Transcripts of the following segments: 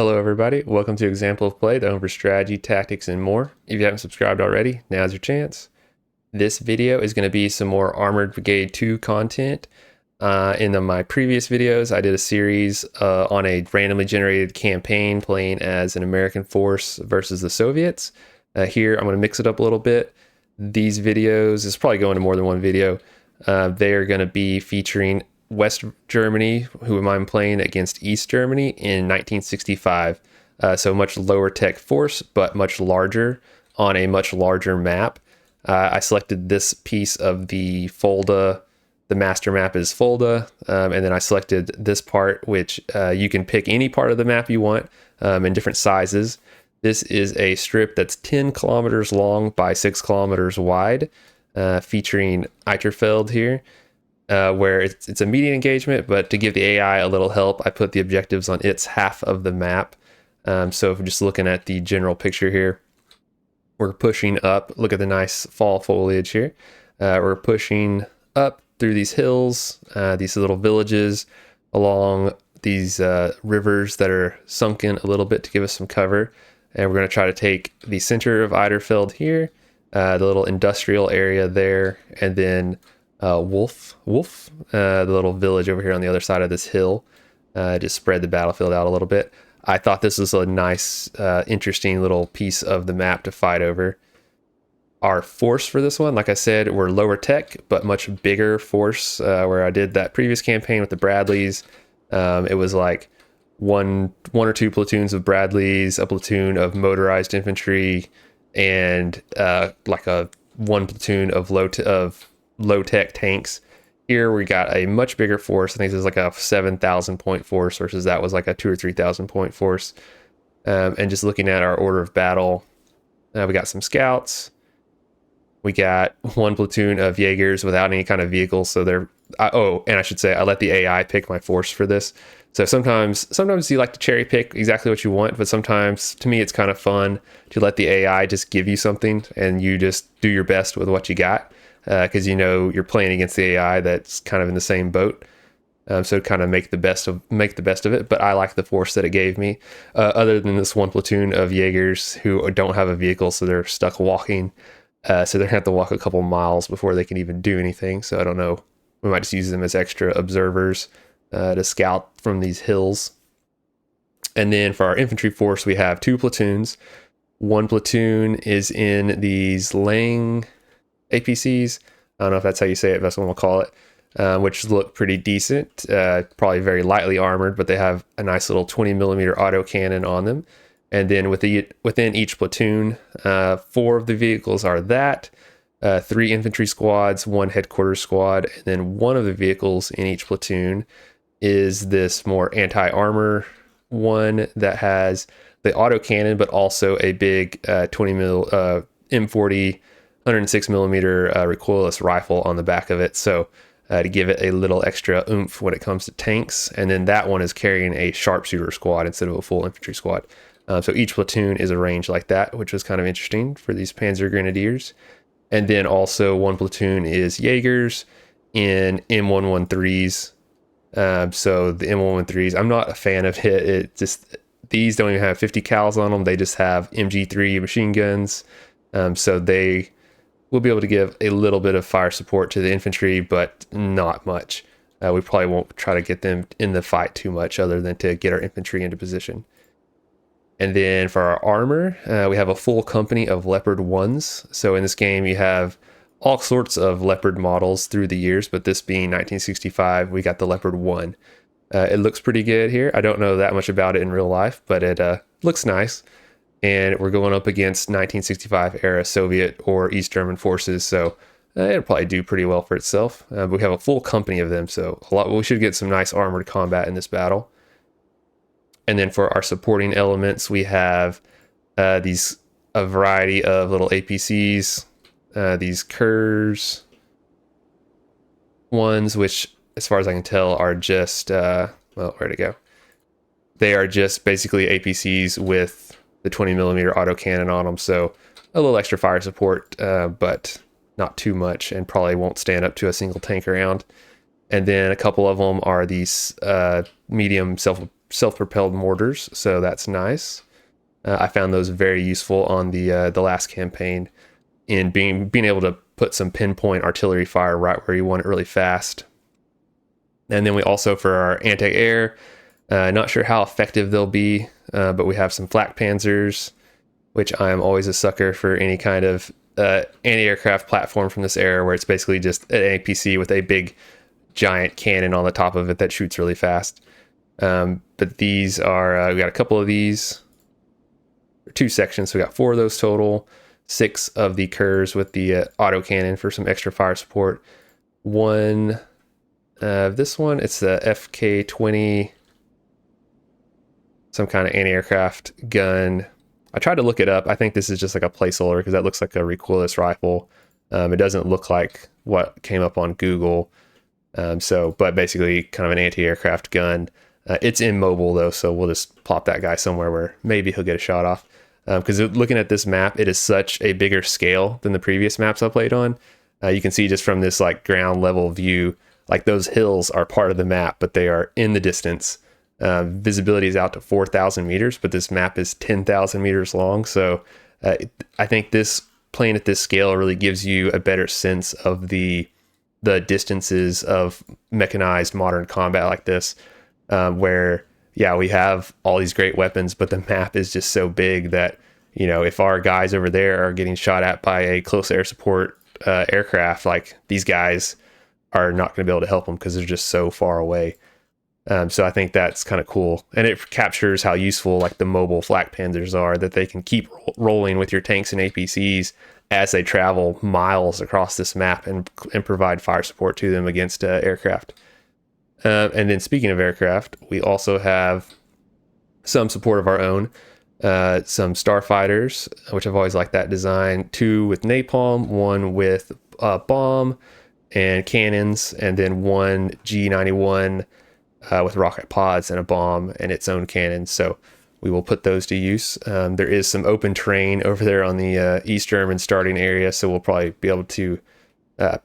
Hello everybody, welcome to Example of Play, the home for strategy, tactics, and more. If you haven't subscribed already, now's your chance. This video is going to be some more Armored Brigade 2 content. In my previous videos, I did a series on a randomly generated campaign playing as an American force versus the Soviets. Here, I'm going to mix it up a little bit. These videos, it's probably going to more than one video. They are going to be featuring West Germany, who I'm playing against East Germany in 1965. So much lower tech force, but much larger on a much larger map. I selected this piece of the Fulda. The master map is Fulda, and then I selected this part, which you can pick any part of the map you want in different sizes. This is a strip that's 10 kilometers long by 6 kilometers wide, featuring Eiterfeld here. Where it's a medium engagement, but to give the AI a little help, I put the objectives on its half of the map. So if we're just looking at the general picture here, we're pushing up. Look at the nice fall foliage here. We're pushing up through these hills, these little villages, along these rivers that are sunken a little bit to give us some cover. And we're going to try to take the center of Eiterfeld here, the little industrial area there, and then Wolf, the little village over here on the other side of this hill. Just spread the battlefield out a little bit. I thought this was a nice, interesting little piece of the map to fight over. Our force for this one, like I said, we're lower tech, but much bigger force. Where I did that previous campaign with the Bradleys, it was like one or two platoons of Bradleys, a platoon of motorized infantry, and like one platoon of low-tech tanks. Here we got a much bigger force. I think this is like a 7,000 point force versus that was like a 2,000 or 3,000 point force. And just looking at our order of battle, we got some scouts. We got one platoon of Jaegers without any kind of vehicle. So they're, and I should say, I let the AI pick my force for this. So sometimes you like to cherry pick exactly what you want, but sometimes to me it's kind of fun to let the AI just give you something and you just do your best with what you got. Because you're playing against the AI that's kind of in the same boat, so kind of make the best of it. But I like the force that it gave me. Other than this one platoon of Jaegers who don't have a vehicle, so they're stuck walking. So they're gonna have to walk a couple miles before they can even do anything. So I don't know. We might just use them as extra observers to scout from these hills. And then for our infantry force, we have two platoons. One platoon is in these Lang APCs. I don't know if that's how you say it, but that's what we'll call it, which look pretty decent, probably very lightly armored, but they have a nice little 20 millimeter autocannon on them. And then within each platoon, 4 of the vehicles are that, 3 infantry squads, 1 headquarters squad, and then one of the vehicles in each platoon is this more anti-armor one that has the autocannon, but also a big 20 mil M40 106 millimeter recoilless rifle on the back of it, so to give it a little extra oomph when it comes to tanks. And then that one is carrying a sharpshooter squad instead of a full infantry squad. So each platoon is arranged like that, which was kind of interesting for these Panzer Grenadiers. And then also one platoon is Jaegers in M113s. So the M113s, I'm not a fan of it. These don't even have 50 cals on them. They just have MG3 machine guns. So they will be able to give a little bit of fire support to the infantry, but not much. We probably won't try to get them in the fight too much other than to get our infantry into position. And then for our armor, we have a full company of Leopard 1s. So in this game, you have all sorts of Leopard models through the years, but this being 1965, we got the Leopard 1. It looks pretty good here. I don't know that much about it in real life, but it looks nice. And we're going up against 1965 era Soviet or East German forces, so it'll probably do pretty well for itself. But we have a full company of them, so we should get some nice armored combat in this battle. And then for our supporting elements, we have a variety of little APCs, these Kurs ones, which, as far as I can tell, are just where'd it go? They are just basically APCs with the 20 millimeter autocannon on them, so a little extra fire support, but not too much, and probably won't stand up to a single tank round. And then a couple of them are these medium self-propelled mortars, so that's nice. I found those very useful on the last campaign in being able to put some pinpoint artillery fire right where you want it really fast. And then we also, for our anti-air, not sure how effective they'll be, but we have some flak panzers, which I'm always a sucker for any kind of anti-aircraft platform from this era, where it's basically just an APC with a big giant cannon on the top of it that shoots really fast. But these are, we got a couple of these, 2 sections, so we got 4 of those total, 6 of the Kurs with the auto cannon for some extra fire support. This one, it's the FK-20, some kind of anti-aircraft gun. I tried to look it up. I think this is just like a placeholder because that looks like a recoilless rifle. It doesn't look like what came up on Google. But basically kind of an anti-aircraft gun. It's immobile though, so we'll just plop that guy somewhere where maybe he'll get a shot off. Because looking at this map, it is such a bigger scale than the previous maps I played on. You can see just from this like ground level view, like those hills are part of the map, but they are in the distance. Visibility is out to 4,000 meters, but this map is 10,000 meters long. So I think this playing at this scale really gives you a better sense of the distances of mechanized modern combat like this, where we have all these great weapons, but the map is just so big that, you know, if our guys over there are getting shot at by a close air support aircraft, like these guys are not going to be able to help them because they're just so far away. So I think that's kind of cool, and it captures how useful like the mobile flak panzers are, that they can keep rolling with your tanks and APCs as they travel miles across this map and provide fire support to them against aircraft. And then speaking of aircraft, we also have some support of our own, some starfighters, which I've always liked that design, 2 with napalm, 1 with bomb and cannons, and then 1 G91 with rocket pods and a bomb and its own cannon. So we will put those to use. There is some open terrain over there on the East German starting area, so we'll probably be able to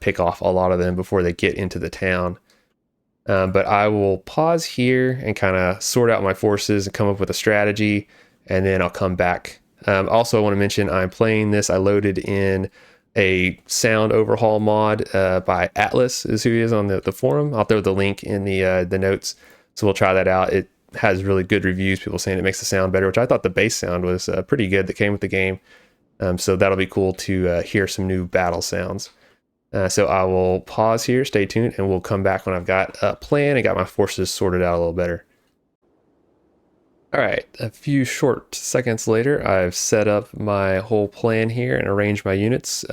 pick off a lot of them before they get into the town. But I will pause here and kind of sort out my forces and come up with a strategy, and then I'll come back. Also, I want to mention I'm playing this. I loaded in a sound overhaul mod by Atlas, is who he is on the forum. I'll throw the link in the notes, so we'll try that out. It has really good reviews, people saying it makes the sound better, which I thought the bass sound was pretty good that came with the game. So that'll be cool to hear some new battle sounds. So I will pause here, stay tuned, and we'll come back when I've got a plan and got my forces sorted out a little better. All right, a few short seconds later, I've set up my whole plan here and arranged my units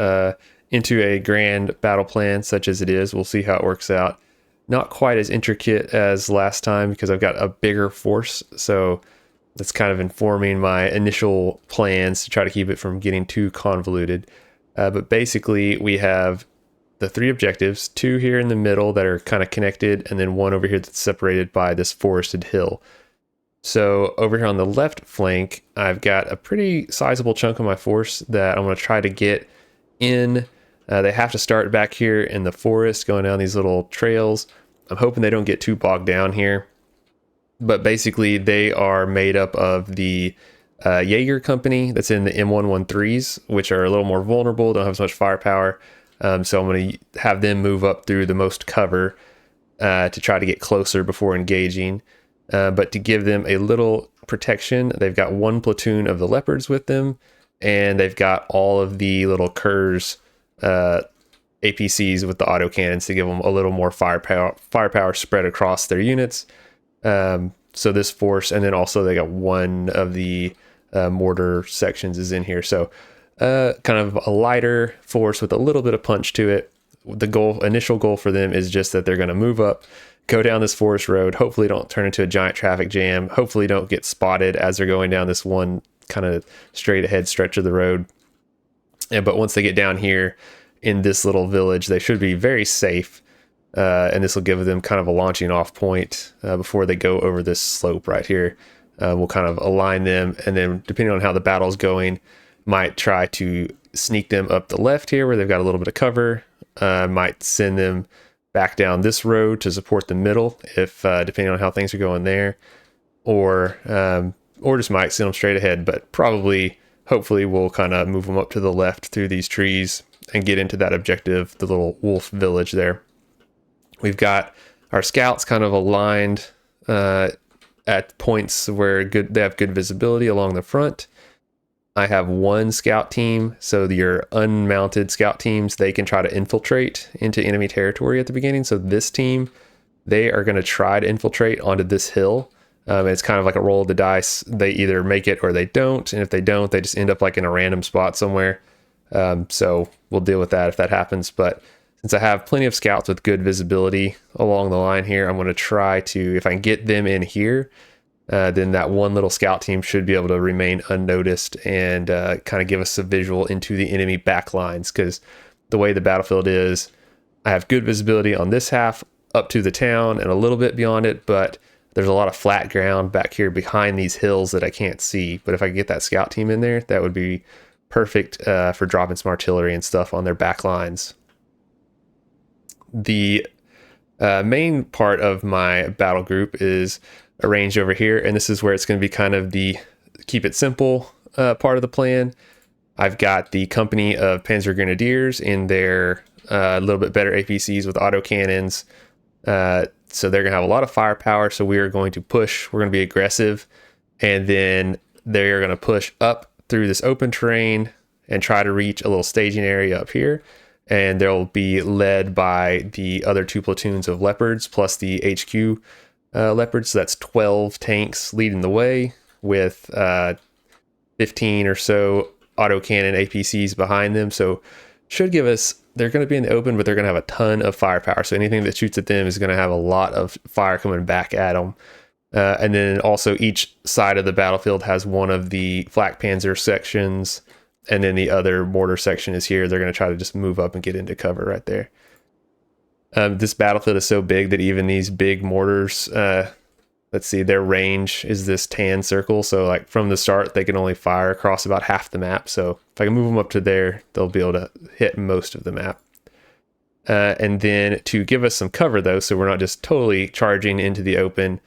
into a grand battle plan such as it is. We'll see how it works out. Not quite as intricate as last time because I've got a bigger force, so that's kind of informing my initial plans to try to keep it from getting too convoluted. But basically, we have the 3 objectives, 2 here in the middle that are kind of connected, and then 1 over here that's separated by this forested hill. So over here on the left flank, I've got a pretty sizable chunk of my force that I'm going to try to get in. They have to start back here in the forest, going down these little trails. I'm hoping they don't get too bogged down here. But basically, they are made up of the Jaeger company that's in the M113s, which are a little more vulnerable, don't have as much firepower. So I'm going to have them move up through the most cover to try to get closer before engaging. But to give them a little protection, they've got 1 platoon of the Leopards with them, and they've got all of the little Kurs APCs with the autocannons to give them a little more firepower spread across their units. So this force, and then also they got 1 of the mortar sections is in here. So kind of a lighter force with a little bit of punch to it. The initial goal for them is just that they're going to move up, go down this forest road, hopefully don't turn into a giant traffic jam, hopefully don't get spotted as they're going down this one kind of straight ahead stretch of the road. But once they get down here in this little village, they should be very safe. And this will give them kind of a launching off point before they go over this slope right here. We'll kind of align them, and then depending on how the battle's going, might try to sneak them up the left here where they've got a little bit of cover. Might send them back down this road to support the middle if depending on how things are going there. or just might send them straight ahead, but probably, hopefully, we'll kind of move them up to the left through these trees and get into that objective, the little wolf village there. We've got our scouts kind of aligned at points where they have good visibility along the front. I have one scout team, so your unmounted scout teams, they can try to infiltrate into enemy territory at the beginning. So this team, they are going to try to infiltrate onto this hill. It's kind of like a roll of the dice. They either make it or they don't. And if they don't, they just end up like in a random spot somewhere. So we'll deal with that if that happens. But since I have plenty of scouts with good visibility along the line here, I'm going to try to, if I can get them in here, then that one little scout team should be able to remain unnoticed and kind of give us a visual into the enemy back lines. Because the way the battlefield is, I have good visibility on this half up to the town and a little bit beyond it, but there's a lot of flat ground back here behind these hills that I can't see. But if I get that scout team in there, that would be perfect for dropping some artillery and stuff on their back lines. The main part of my battle group is arranged over here, and this is where it's going to be kind of the keep it simple part of the plan. I've got the company of Panzer Grenadiers in their a little bit better APCs with autocannons. So they're going to have a lot of firepower. So we are going to push. We're going to be aggressive. And then they're going to push up through this open terrain and try to reach a little staging area up here. And they'll be led by the other two platoons of Leopards plus the HQ Leopards. So that's 12 tanks leading the way with 15 or so autocannon APCs behind them. So should give us, they're going to be in the open, but they're going to have a ton of firepower. So anything that shoots at them is going to have a lot of fire coming back at them. And then also each side of the battlefield has one of the flak panzer sections, and then the other mortar section is here. They're going to try to just move up and get into cover right there. This battlefield is so big that even these big mortars, let's see, their range is this tan circle. So like from the start, they can only fire across about half the map. So if I can move them up to there, they'll be able to hit most of the map. And then to give us some cover though, so we're not just totally charging into the open,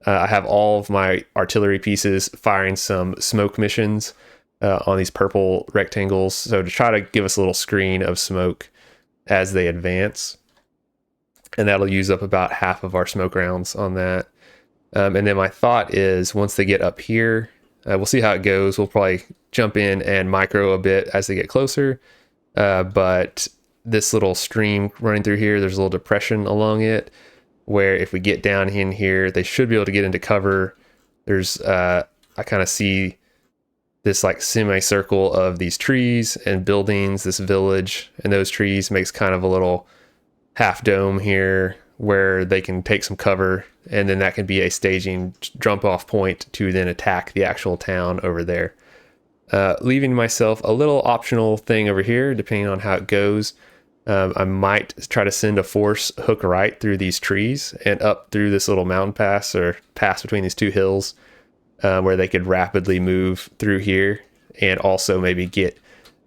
I have all of my artillery pieces firing some smoke missions on these purple rectangles. So to try to give us a little screen of smoke as they advance. And that'll use up about half of our smoke rounds on that. And then my thought is once they get up here, we'll see how it goes. We'll probably jump in and micro a bit as they get closer. But this little stream running through here, there's a little depression along it where if we get down in here, they should be able to get into cover. There's, I kind of see this like semicircle of these trees and buildings, this village, and those trees makes kind of a little half dome here where they can take some cover, and then that can be a staging jump off point to then attack the actual town over there. Leaving myself a little optional thing over here, depending on how it goes. I might try to send a force hook right through these trees and up through this little mountain pass or pass between these two hills where they could rapidly move through here, and also maybe get,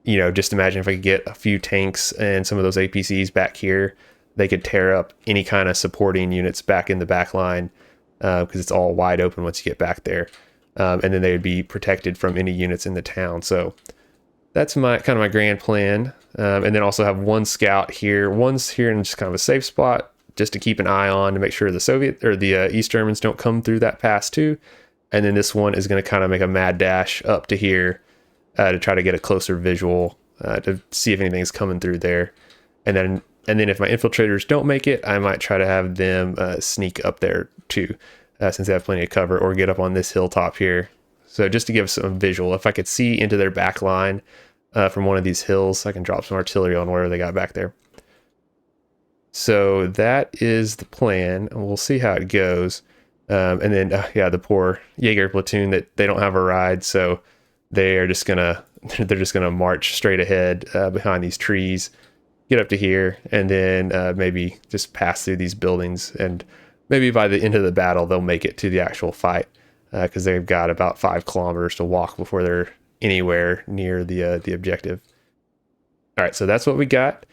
just imagine if I could get a few tanks and some of those APCs back here, they could tear up any kind of supporting units back in the back line because it's all wide open once you get back there. And then they would be protected from any units in the town. So that's my grand plan. And then also have one scout here. One's here in just kind of a safe spot just to keep an eye on to make sure the Soviet or the East Germans don't come through that pass too. And then this one is going to kind of make a mad dash up to here to try to get a closer visual to see if anything's coming through there. And then if my infiltrators don't make it, I might try to have them sneak up there too, since they have plenty of cover, or get up on this hilltop here. So just to give some visual, if I could see into their back line from one of these hills, I can drop some artillery on whatever they got back there. So that is the plan, and we'll see how it goes. And then, the poor Jaeger platoon, that they don't have a ride, so they're just gonna march straight ahead behind these trees, get up to here, and then maybe just pass through these buildings, and maybe by the end of the battle they'll make it to the actual fight because they've got about 5 kilometers to walk before they're anywhere near the objective. All right, so that's what we got.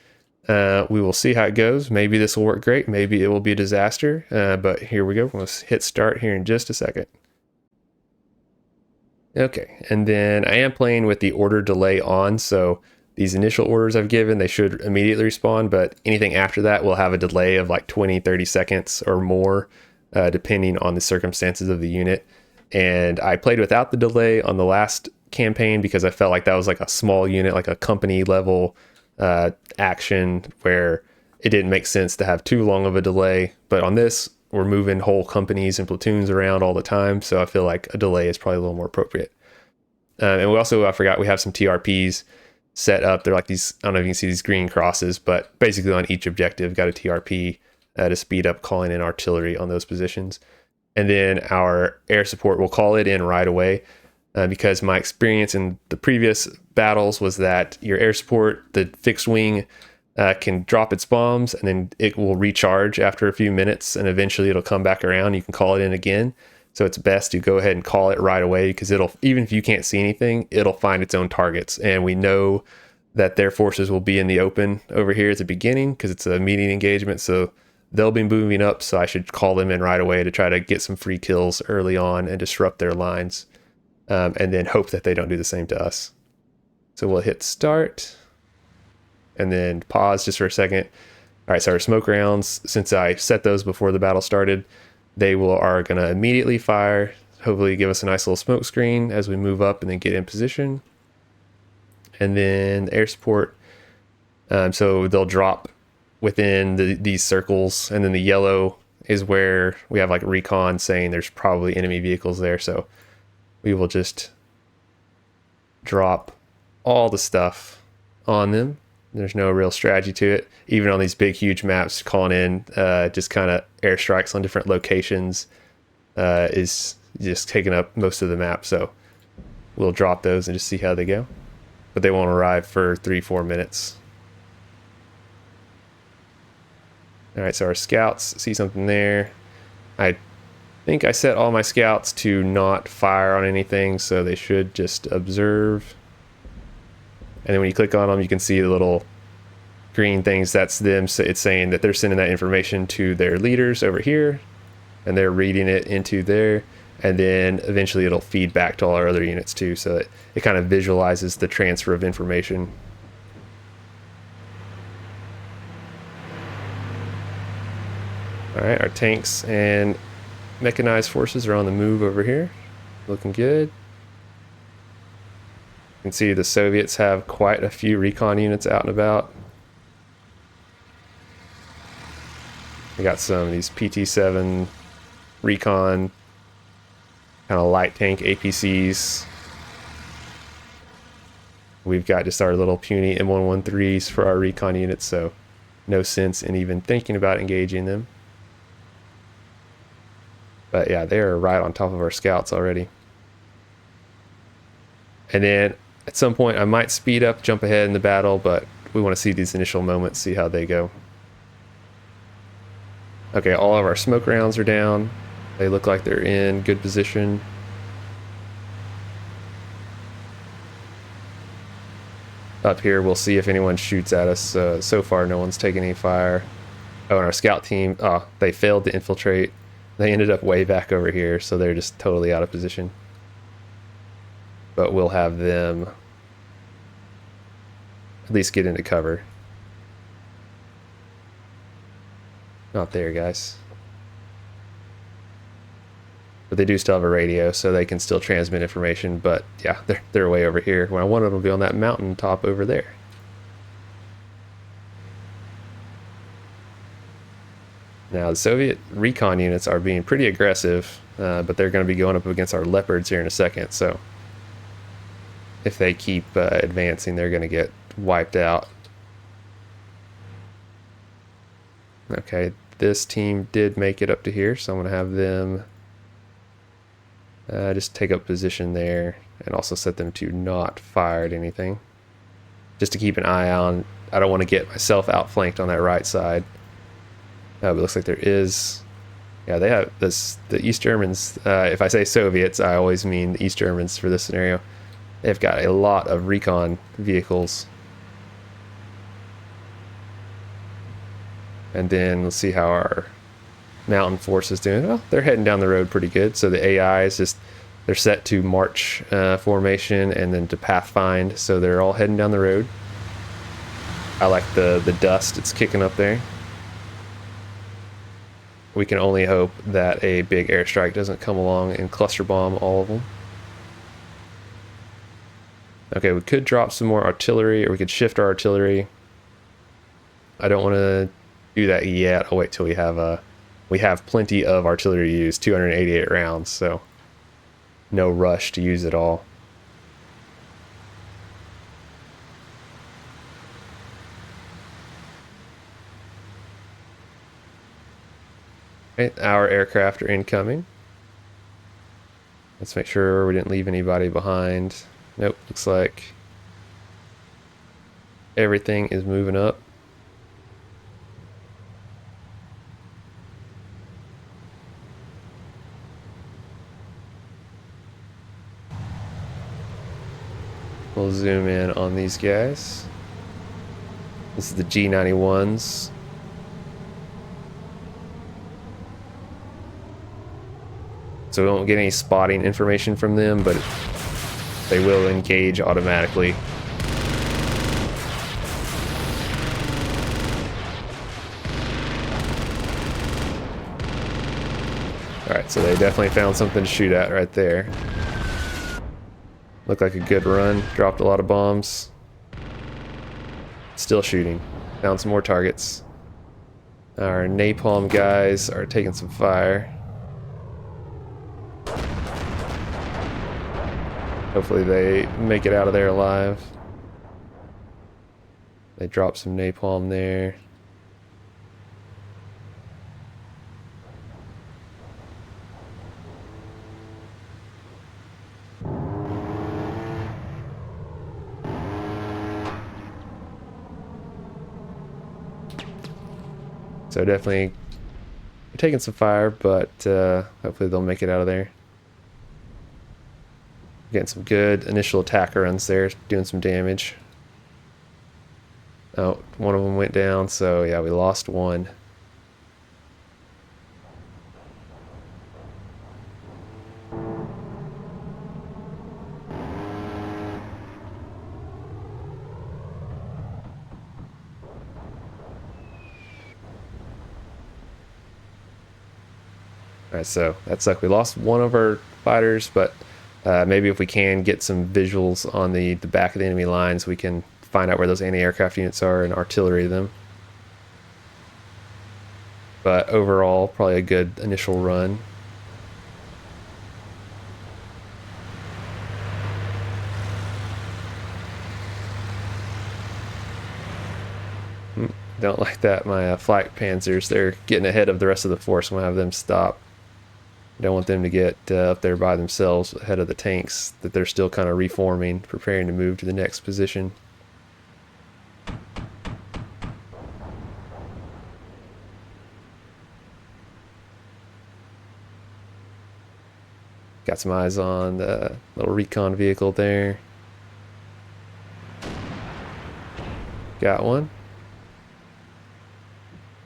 We will see how it goes. Maybe this will work great. Maybe it will be a disaster. But here we go. Let's hit start here in just a second. Okay, and then I am playing with the order delay on, so these initial orders I've given, they should immediately respond, but anything after that will have a delay of like 20, 30 seconds or more, depending on the circumstances of the unit. And I played without the delay on the last campaign because I felt like that was like a small unit, like a company level action where it didn't make sense to have too long of a delay. But on this, we're moving whole companies and platoons around all the time, so I feel like a delay is probably a little more appropriate. And we also, I forgot, we have some TRPs set up. They're like these, I don't know if you can see these green crosses, but basically on each objective, got a TRP to speed up calling in artillery on those positions. And then our air support will call it in right away, because my experience in the previous battles was that your air support, the fixed wing, can drop its bombs and then it will recharge after a few minutes and eventually it'll come back around. You can call it in again. So it's best to go ahead and call it right away because it'll, even if you can't see anything, it'll find its own targets. And we know that their forces will be in the open over here at the beginning because it's a meeting engagement. So they'll be moving up. So I should call them in right away to try to get some free kills early on and disrupt their lines, and then hope that they don't do the same to us. So we'll hit start and then pause just for a second. All right, so our smoke rounds, since I set those before the battle started, they are going to immediately fire, hopefully give us a nice little smoke screen as we move up and then get in position. And then air support, so they'll drop within these circles, and then the yellow is where we have like recon saying there's probably enemy vehicles there, so we will just drop all the stuff on them. There's no real strategy to it. Even on these big, huge maps, calling in just kind of airstrikes on different locations is just taking up most of the map. So we'll drop those and just see how they go. But they won't arrive for 3-4 minutes. All right, so our scouts see something there. I think I set all my scouts to not fire on anything, so they should just observe. And then when you click on them, you can see the little green things. That's them. So it's saying that they're sending that information to their leaders over here, and they're reading it into there. And then eventually it'll feed back to all our other units too. So it kind of visualizes the transfer of information. All right, our tanks and mechanized forces are on the move over here. Looking good. You can see the Soviets have quite a few recon units out and about. We got some of these PT-7 recon, kind of light tank APCs. We've got just our little puny M113s for our recon units, so no sense in even thinking about engaging them. But yeah, they are right on top of our scouts already. And then at some point I might speed up, jump ahead in the battle, but we want to see these initial moments, see how they go. Okay, all of our smoke rounds are down. They look like they're in good position. Up here, we'll see if anyone shoots at us. So far, no one's taking any fire. Oh, and our scout team, they failed to infiltrate. They ended up way back over here, so they're just totally out of position. But we'll have them at least get into cover. Not there, guys. But they do still have a radio, so they can still transmit information. But yeah, they're way over here. When I wanted them to be on that mountain top over there. Now, the Soviet recon units are being pretty aggressive, but they're going to be going up against our Leopards here in a second. So if they keep advancing, they're going to get wiped out. Okay, this team did make it up to here, so I'm going to have them just take up position there and also set them to not fire at anything. Just to keep an eye on. I don't want to get myself outflanked on that right side. But it looks like there is. Yeah, they have this. The East Germans, if I say Soviets, I always mean the East Germans for this scenario. They've got a lot of recon vehicles. And then let's see how our mountain force is doing. Well, they're heading down the road pretty good. So the AI is just They're set to march formation and then to pathfind, so they're all heading down the road. I like the dust it's kicking up there. We can only hope that a big airstrike doesn't come along and cluster bomb all of them. Okay, we could drop some more artillery, or we could shift our artillery. I don't want to do that yet. I'll wait till we have plenty of artillery to use, 288 rounds, so no rush to use it all. Right, our aircraft are incoming. Let's make sure we didn't leave anybody behind. Nope, looks like everything is moving up. We'll zoom in on these guys. This is the G91s. So we won't get any spotting information from them, but they will engage automatically. Alright, so they definitely found something to shoot at right there. Looked like a good run. Dropped a lot of bombs. Still shooting. Found some more targets. Our napalm guys are taking some fire. Hopefully they make it out of there alive. They dropped some napalm there. So definitely taking some fire, but hopefully they'll make it out of there. Getting some good initial attack runs there, doing some damage. Oh, one of them went down, so yeah, we lost one. Alright, so that sucked. We lost one of our fighters, but maybe if we can get some visuals on the back of the enemy lines, we can find out where those anti-aircraft units are and artillery them. But overall, probably a good initial run. Don't like that. My flak panzers, they're getting ahead of the rest of the force. I'm going to have them stop. Don't want them to get up there by themselves ahead of the tanks that they're still kind of reforming, preparing to move to the next position. Got some eyes on the little recon vehicle there. Got one.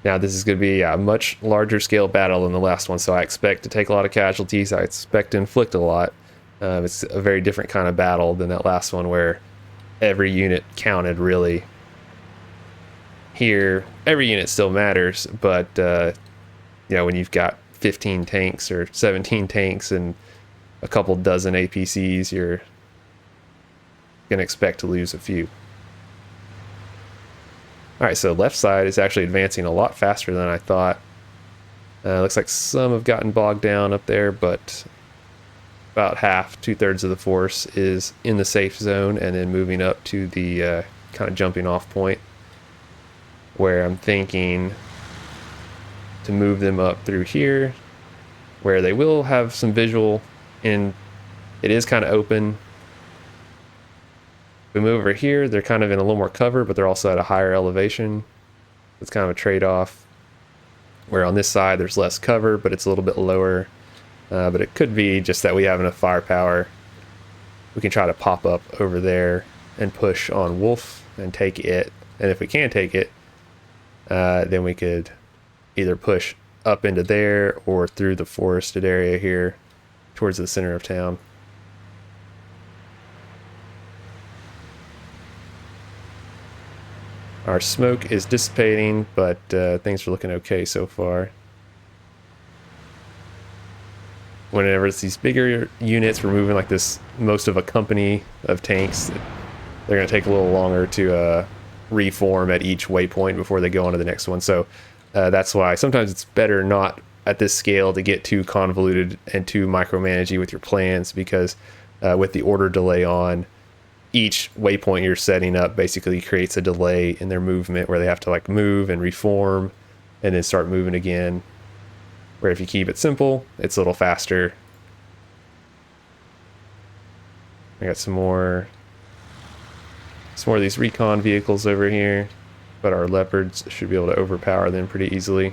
Now this is going to be a much larger scale battle than the last one, so I expect to take a lot of casualties. I expect to inflict a lot. It's a very different kind of battle than that last one where every unit counted, really. Here, every unit still matters, but you know, when you've got 15 tanks or 17 tanks and a couple dozen APCs, you're going to expect to lose a few. Alright, so left side is actually advancing a lot faster than I thought. Looks like some have gotten bogged down up there, but about half, 2/3 of the force is in the safe zone and then moving up to the kind of jumping off point, where I'm thinking to move them up through here, where they will have some visual, and it is kind of open. We move over here, they're kind of in a little more cover, but they're also at a higher elevation. It's kind of a trade-off, where on this side there's less cover, but it's a little bit lower. But it could be just that we have enough firepower. We can try to pop up over there and push on Wolf and take it. And if we can't take it, then we could either push up into there or through the forested area here towards the center of town. Our smoke is dissipating, but things are looking okay so far. Whenever it's these bigger units, we're moving like this, most of a company of tanks, they're going to take a little longer to reform at each waypoint before they go on to the next one. So that's why sometimes it's better not at this scale to get too convoluted and too micromanagey with your plans, because with the order delay on, each waypoint you're setting up basically creates a delay in their movement where they have to like move and reform and then start moving again. Where if you keep it simple, it's a little faster. I got some more of these recon vehicles over here, but our leopards should be able to overpower them pretty easily.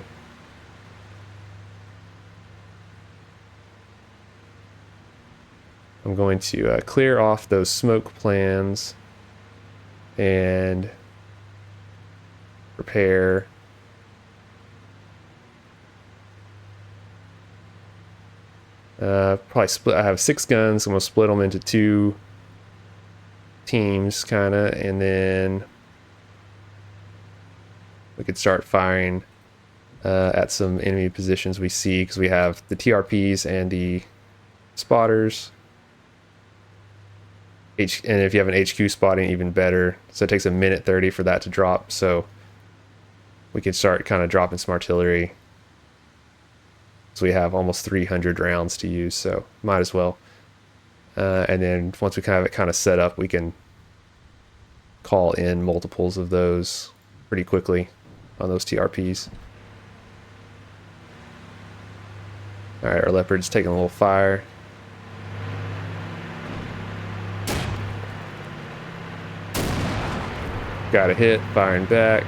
I'm going to clear off those smoke plans and prepare. Probably split. I have 6 guns. I'm going to split them into 2 teams, kind of, and then we could start firing at some enemy positions we see, because we have the TRPs and the spotters. And if you have an HQ spotting, even better. So it takes 1:30 for that to drop. So we could start kind of dropping some artillery. So we have almost 300 rounds to use, so might as well. And then once we have it kind of set up, we can call in multiples of those pretty quickly on those TRPs. All right, our leopard's taking a little fire. Got a hit, firing back.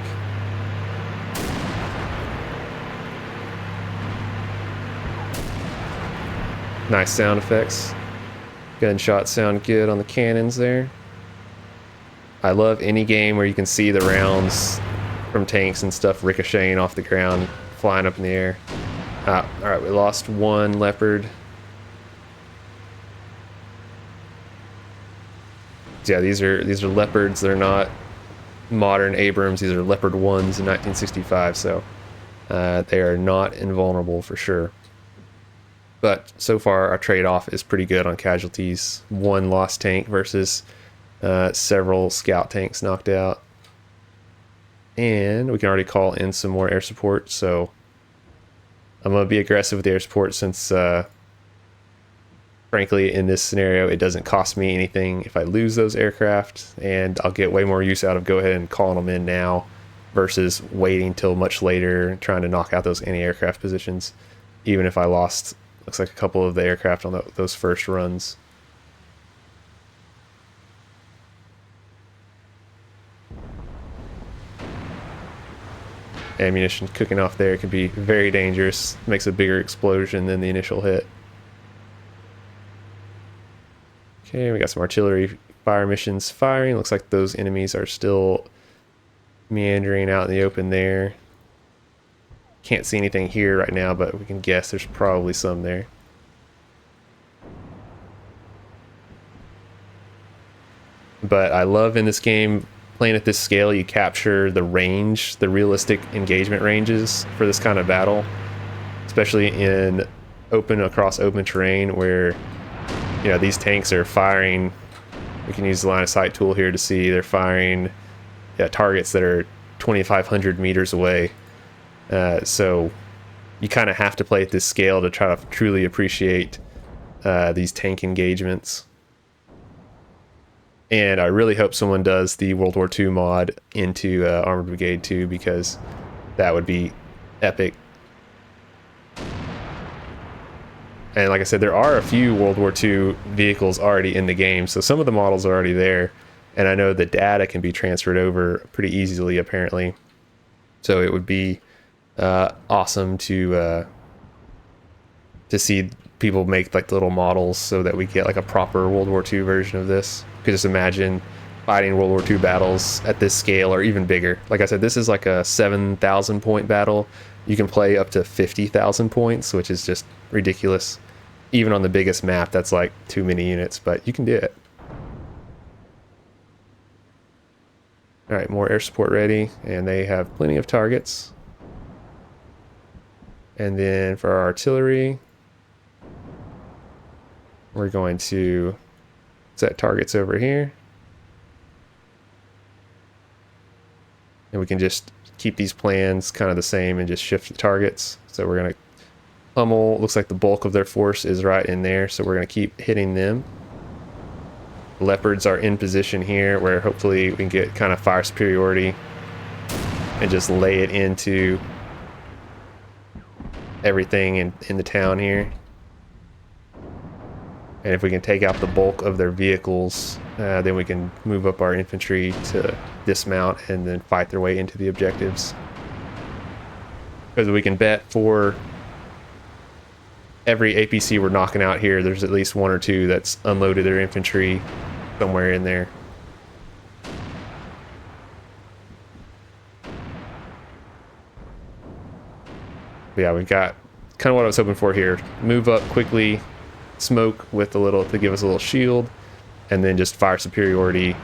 Nice sound effects. Gunshots sound good on the cannons there. I love any game where you can see the rounds from tanks and stuff ricocheting off the ground, flying up in the air. All right, we lost 1 leopard. Yeah, these are leopards. They're not modern Abrams. These are Leopard 1s in 1965, so they are not invulnerable for sure. But so far our trade-off is pretty good on casualties. 1 lost tank versus several scout tanks knocked out. And we can already call in some more air support, so I'm going to be aggressive with the air support since frankly in this scenario it doesn't cost me anything if I lose those aircraft, and I'll get way more use out of go ahead and calling them in now versus waiting till much later trying to knock out those anti-aircraft positions, even if I lost, looks like, a couple of the aircraft on those first runs. Ammunition cooking off there can be very dangerous, makes a bigger explosion than the initial hit. Okay, we got some artillery fire missions firing. Looks like those enemies are still meandering out in the open there. Can't see anything here right now, but we can guess there's probably some there. But I love in this game, playing at this scale, you capture the range, the realistic engagement ranges for this kind of battle, especially in across open terrain where, you know, these tanks are firing. We can use the line of sight tool here to see they're firing targets that are 2,500 meters away. So you kind of have to play at this scale to try to truly appreciate these tank engagements. And I really hope someone does the World War II mod into Armored Brigade 2, because that would be epic. And like I said, there are a few World War II vehicles already in the game, so some of the models are already there. And I know the data can be transferred over pretty easily, apparently. So it would be awesome to see people make like little models so that we get like a proper World War II version of this. You could just imagine fighting World War II battles at this scale or even bigger. Like I said, this is like a 7,000 point battle. You can play up to 50,000 points, which is just ridiculous. even on the biggest map, that's like too many units, but you can do it. All right, more air support ready, and they have plenty of targets. And then for our artillery, we're going to set targets over here. And we can just keep these plans kind of the same and just shift the targets. So we're going to pummel, looks like the bulk of their force is right in there, so we're going to keep hitting them. Leopards are in position here where hopefully we can get kind of fire superiority and just lay it into everything in the town here. And if we can take out the bulk of their vehicles, then we can move up our infantry to dismount and then fight their way into the objectives. Because we can bet for every APC we're knocking out here, there's at least one or two that's unloaded their infantry somewhere in there. But yeah, we've got kind of what I was hoping for here. Move up quickly, smoke with a little to give us a little shield, and then just fire superiority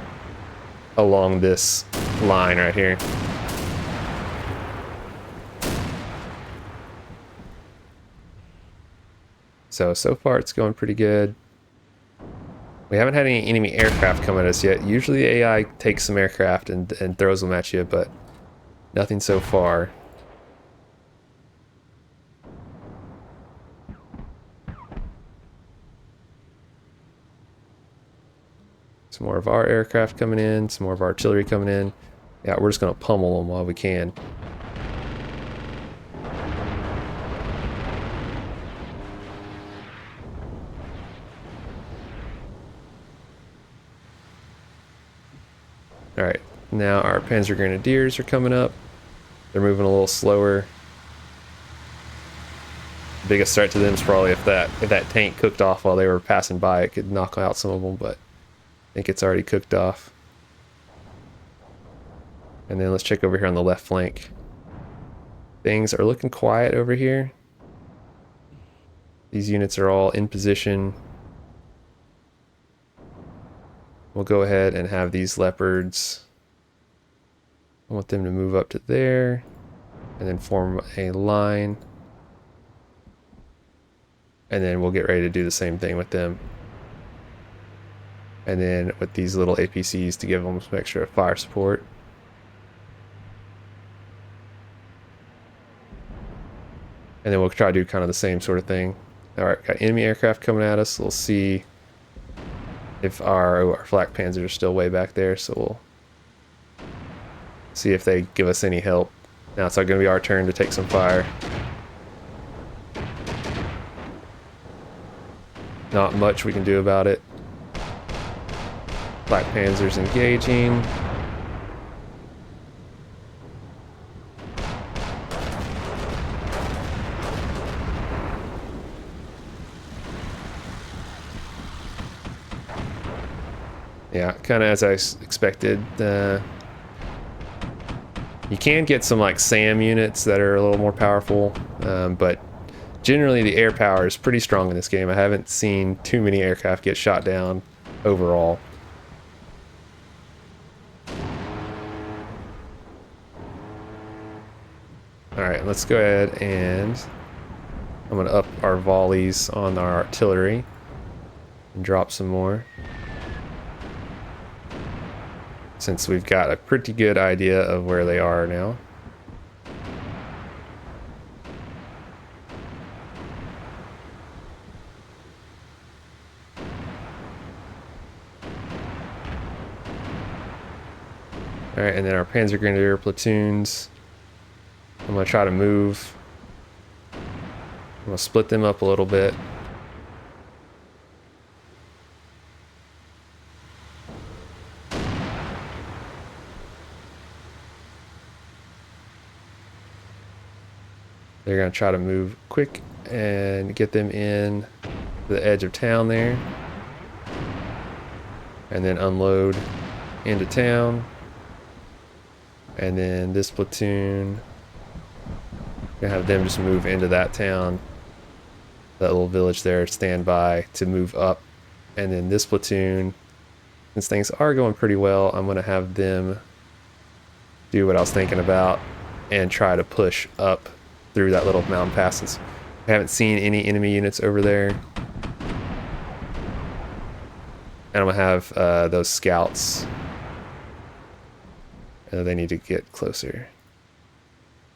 along this line right here. So far it's going pretty good. We haven't had any enemy aircraft come at us yet. Usually AI takes some aircraft and throws them at you, but nothing so far. Some more of our aircraft coming in, some more of our artillery coming in. Yeah, we're just going to pummel them while we can. Alright, now our Panzer Grenadiers are coming up. They're moving a little slower. The biggest threat to them is probably if that tank cooked off while they were passing by, it could knock out some of them, but I think it's already cooked off. And then let's check over here on the left flank. Things are looking quiet over here. These units are all in position. We'll go ahead and have these Leopards. I want them to move up to there and then form a line. And then we'll get ready to do the same thing with them. And then with these little APCs to give them some extra fire support. And then we'll try to do kind of the same sort of thing. Alright, got enemy aircraft coming at us. We'll see if our flak panzers are still way back there, so we'll see if they give us any help. Now it's going to be our turn to take some fire. Not much we can do about it. Flak panzers engaging. Yeah, kind of as I expected. You can get some like SAM units that are a little more powerful, but generally the air power is pretty strong in this game. I haven't seen too many aircraft get shot down overall. Alright, let's go ahead and I'm going to up our volleys on our artillery and drop some more, since we've got a pretty good idea of where they are now. Alright, and then our Panzer Grenadier platoons, I'm going to try to move. I'm going to split them up a little bit. They're going to try to move quick and get them in to the edge of town there. And then unload into town. And then this platoon, gonna have them just move into that town that little village there, stand by to move up. And then this platoon, since things are going pretty well, I'm going to have them do what I was thinking about and try to push up through that little mountain passes. I haven't seen any enemy units over there. And I'm going to have those scouts. They need to get closer.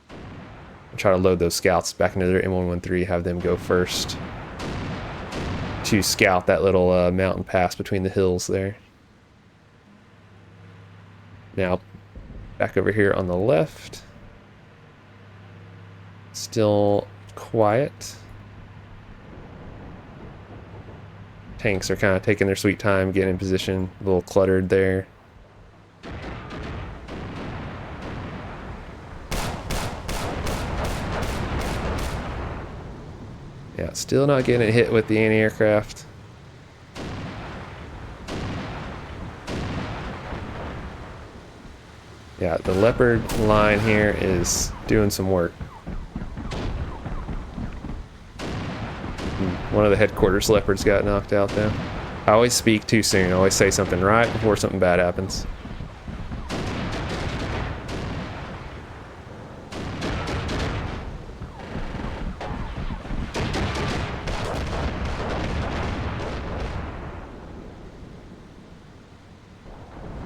I'll try to load those scouts back into their M113, have them go first to scout that little mountain pass between the hills there. Now, back over here on the left. Still quiet. Tanks are kind of taking their sweet time, getting in position, a little cluttered there. Yeah, still not getting hit with the anti-aircraft. Yeah, the Leopard line here is doing some work. One of the headquarters Leopards got knocked out though. I always speak too soon. I always say something right before something bad happens.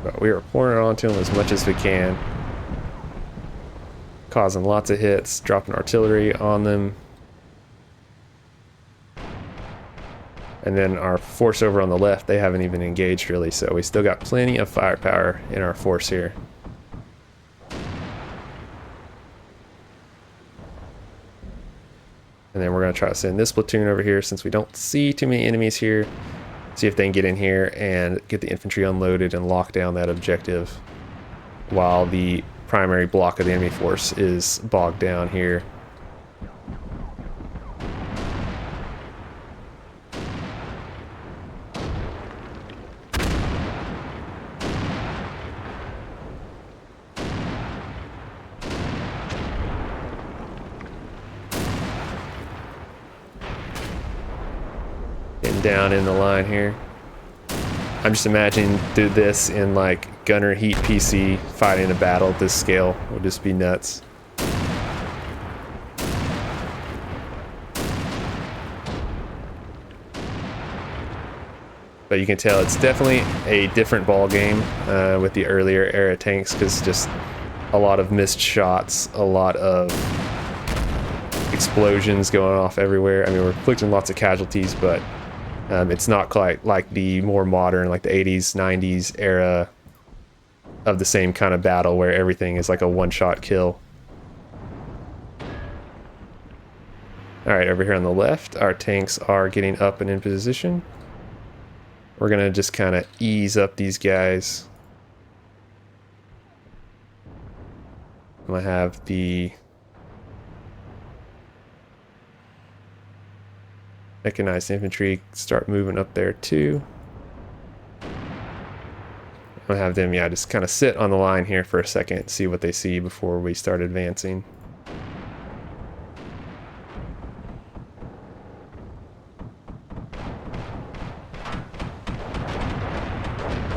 But we are pouring it onto them as much as we can. Causing lots of hits, dropping artillery on them. And then our force over on the left, they haven't even engaged really, so we still got plenty of firepower in our force here. And then we're going to try to send this platoon over here since we don't see too many enemies here. See if they can get in here and get the infantry unloaded and lock down that objective while the primary block of the enemy force is bogged down here. Down in the line here. I'm just imagining do this in like gunner heat PC fighting a battle at this scale. It would just be nuts. But you can tell it's definitely a different ball game with the earlier era tanks, because just a lot of missed shots, a lot of explosions going off everywhere. I mean, we're inflicting lots of casualties, but it's not quite like the more modern, like the 80s, 90s era of the same kind of battle where everything is like a one-shot kill. Alright, over here on the left, our tanks are getting up and in position. We're going to just kind of ease up these guys. I'm going to have the mechanized infantry start moving up there too. I'm gonna have them, yeah, just kind of sit on the line here for a second, see what they see before we start advancing.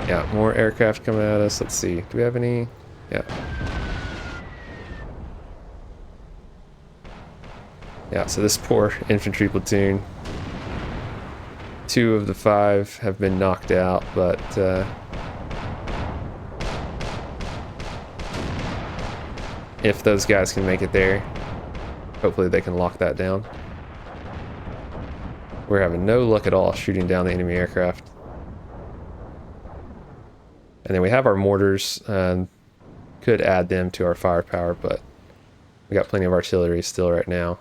Yeah, more aircraft coming at us. Let's see, do we have any? Yeah. Yeah, so this poor infantry platoon, 2 of the 5 have been knocked out, but if those guys can make it there, hopefully they can lock that down. We're having no luck at all shooting down the enemy aircraft. And then we have our mortars, could add them to our firepower, but we got plenty of artillery still right now.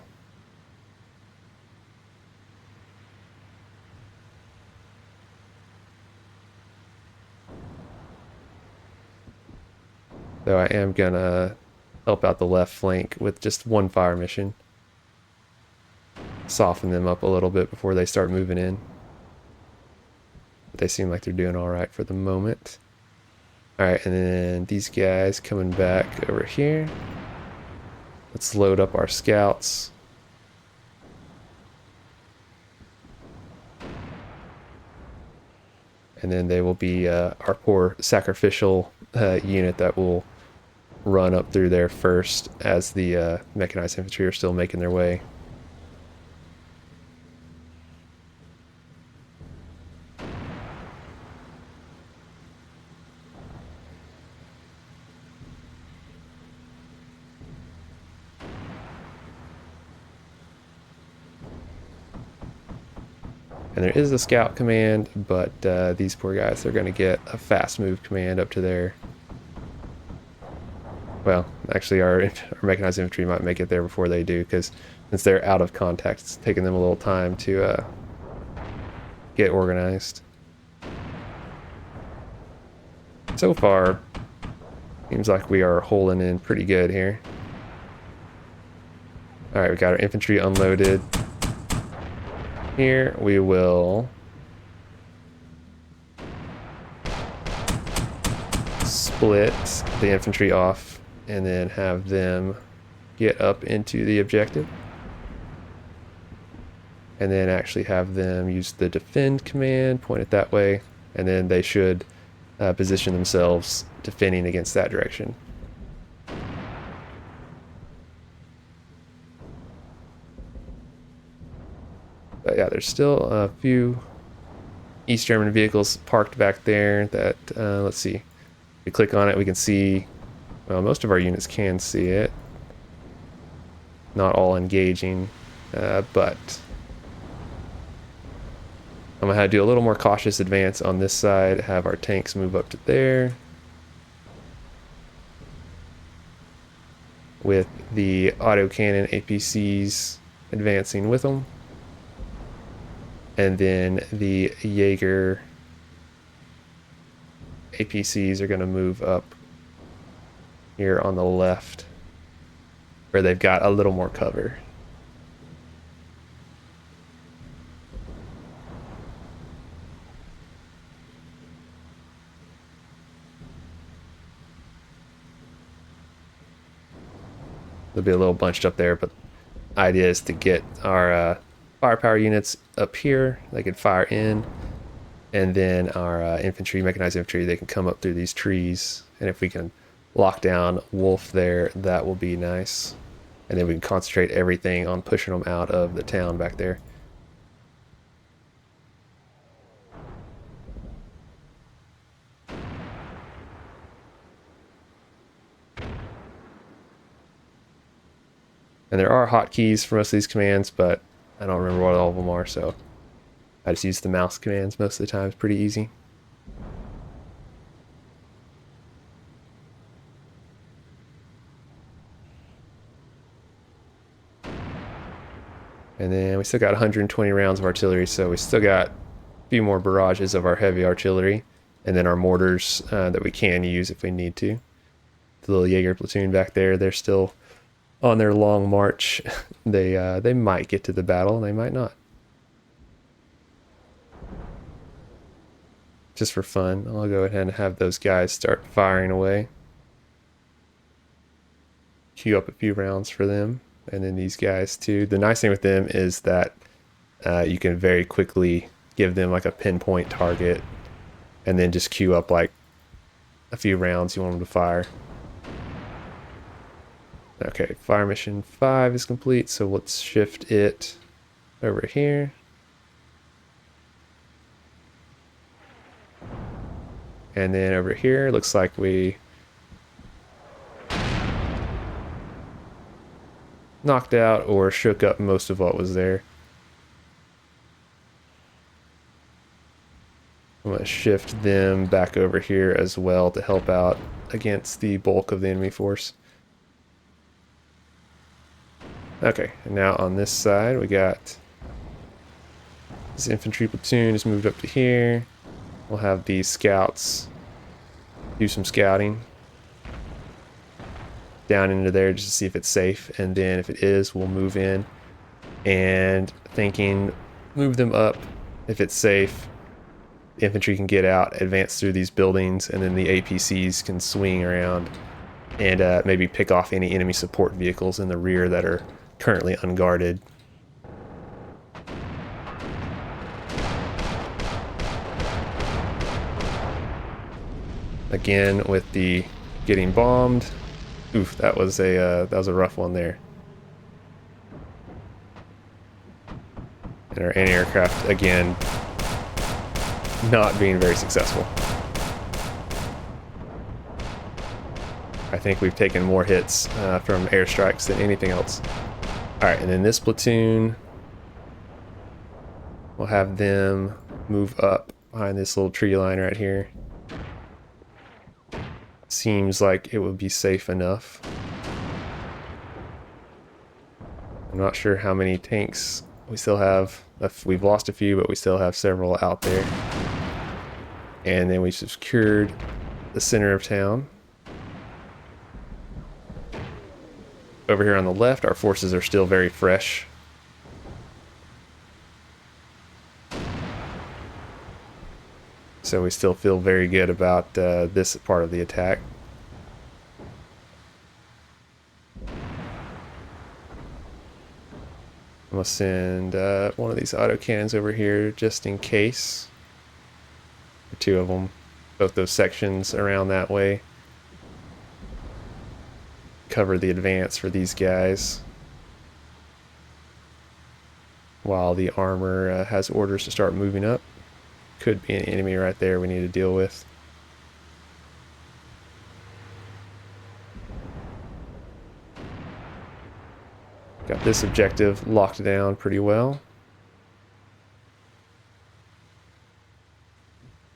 So I am gonna help out the left flank with just 1 fire mission. Soften them up a little bit before they start moving in. But they seem like they're doing alright for the moment. Alright, and then these guys coming back over here. Let's load up our scouts. And then they will be our poor sacrificial unit that will run up through there first as the mechanized infantry are still making their way. And there is a scout command, but these poor guys, they're going to get a fast move command up to there. Well, actually our mechanized infantry might make it there before they do, because since they're out of contact, it's taking them a little time to get organized. So far, seems like we are holding in pretty good here. Alright, we got our infantry unloaded. Here we will split the infantry off and then have them get up into the objective. And then actually have them use the defend command, point it that way, and then they should position themselves defending against that direction. But yeah, there's still a few East German vehicles parked back there that, let's see, if we click on it, we can see, well, most of our units can see it. Not all engaging, but I'm gonna have to do a little more cautious advance on this side, have our tanks move up to there. With the autocannon APCs advancing with them. And then the Jaeger APCs are going to move up here on the left, where they've got a little more cover. They'll be a little bunched up there, but the idea is to get our firepower units up here. They can fire in, and then our infantry, mechanized infantry, they can come up through these trees. And if we can lock down Wolf there, that will be nice. And then we can concentrate everything on pushing them out of the town back there. And there are hotkeys for most of these commands, but I don't remember what all of them are, so I just use the mouse commands most of the time. It's pretty easy. And then we still got 120 rounds of artillery, so we still got a few more barrages of our heavy artillery, and then our mortars that we can use if we need to. The little Jaeger platoon back there, they're still on their long march. They might get to the battle, they might not. Just for fun, I'll go ahead and have those guys start firing away. Queue up a few rounds for them, and then these guys too. The nice thing with them is that you can very quickly give them like a pinpoint target, and then just queue up like a few rounds you want them to fire. Okay, fire mission 5 is complete, so let's shift it over here. And then over here, looks like we knocked out or shook up most of what was there. I'm going to shift them back over here as well to help out against the bulk of the enemy force. Okay, and now on this side we got this infantry platoon is moved up to here. We'll have these scouts do some scouting down into there just to see if it's safe, and then if it is, we'll move in and move them up if it's safe. The infantry can get out, advance through these buildings, and then the APCs can swing around and maybe pick off any enemy support vehicles in the rear that are currently unguarded. Again with the getting bombed. Oof, that was a rough one there. And our anti-aircraft again not being very successful. I think we've taken more hits from airstrikes than anything else. Alright, and then this platoon, we'll have them move up behind this little tree line right here. Seems like it would be safe enough. I'm not sure how many tanks we still have. We've lost a few, but we still have several out there. And then we secured the center of town. Over here on the left, our forces are still very fresh. So we still feel very good about this part of the attack. I'm going to send one of these autocannons over here just in case. Two of them, both those sections around that way. Cover the advance for these guys. While the armor has orders to start moving up. Could be an enemy right there we need to deal with. Got this objective locked down pretty well.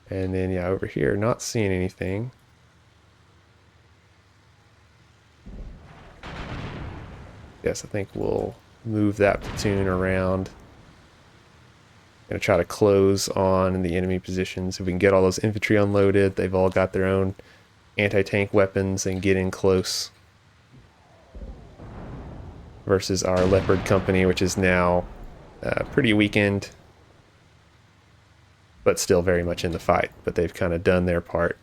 And then, yeah, over here, not seeing anything. Yes, I think we'll move that platoon around. Gonna try to close on the enemy positions. If we can get all those infantry unloaded, they've all got their own anti-tank weapons, and get in close. Versus our Leopard company, which is now pretty weakened, but still very much in the fight. But they've kind of done their part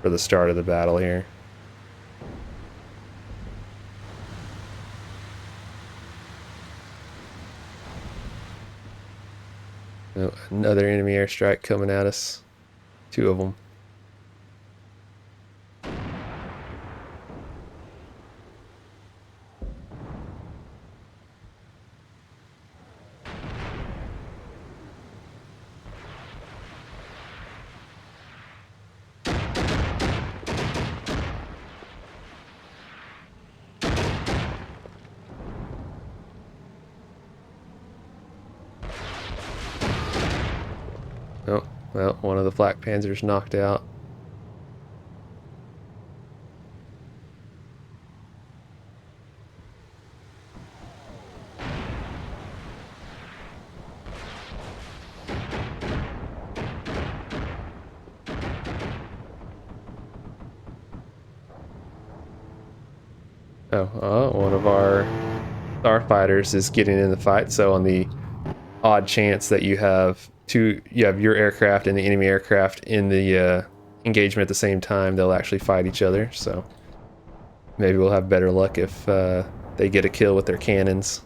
for the start of the battle here. Oh, another enemy airstrike coming at us. Two of them. Oh, well, one of the Flak Panzers knocked out. One of our starfighters is getting in the fight. So on the odd chance that you have your aircraft and the enemy aircraft in the engagement at the same time, they'll actually fight each other. So maybe we'll have better luck if they get a kill with their cannons.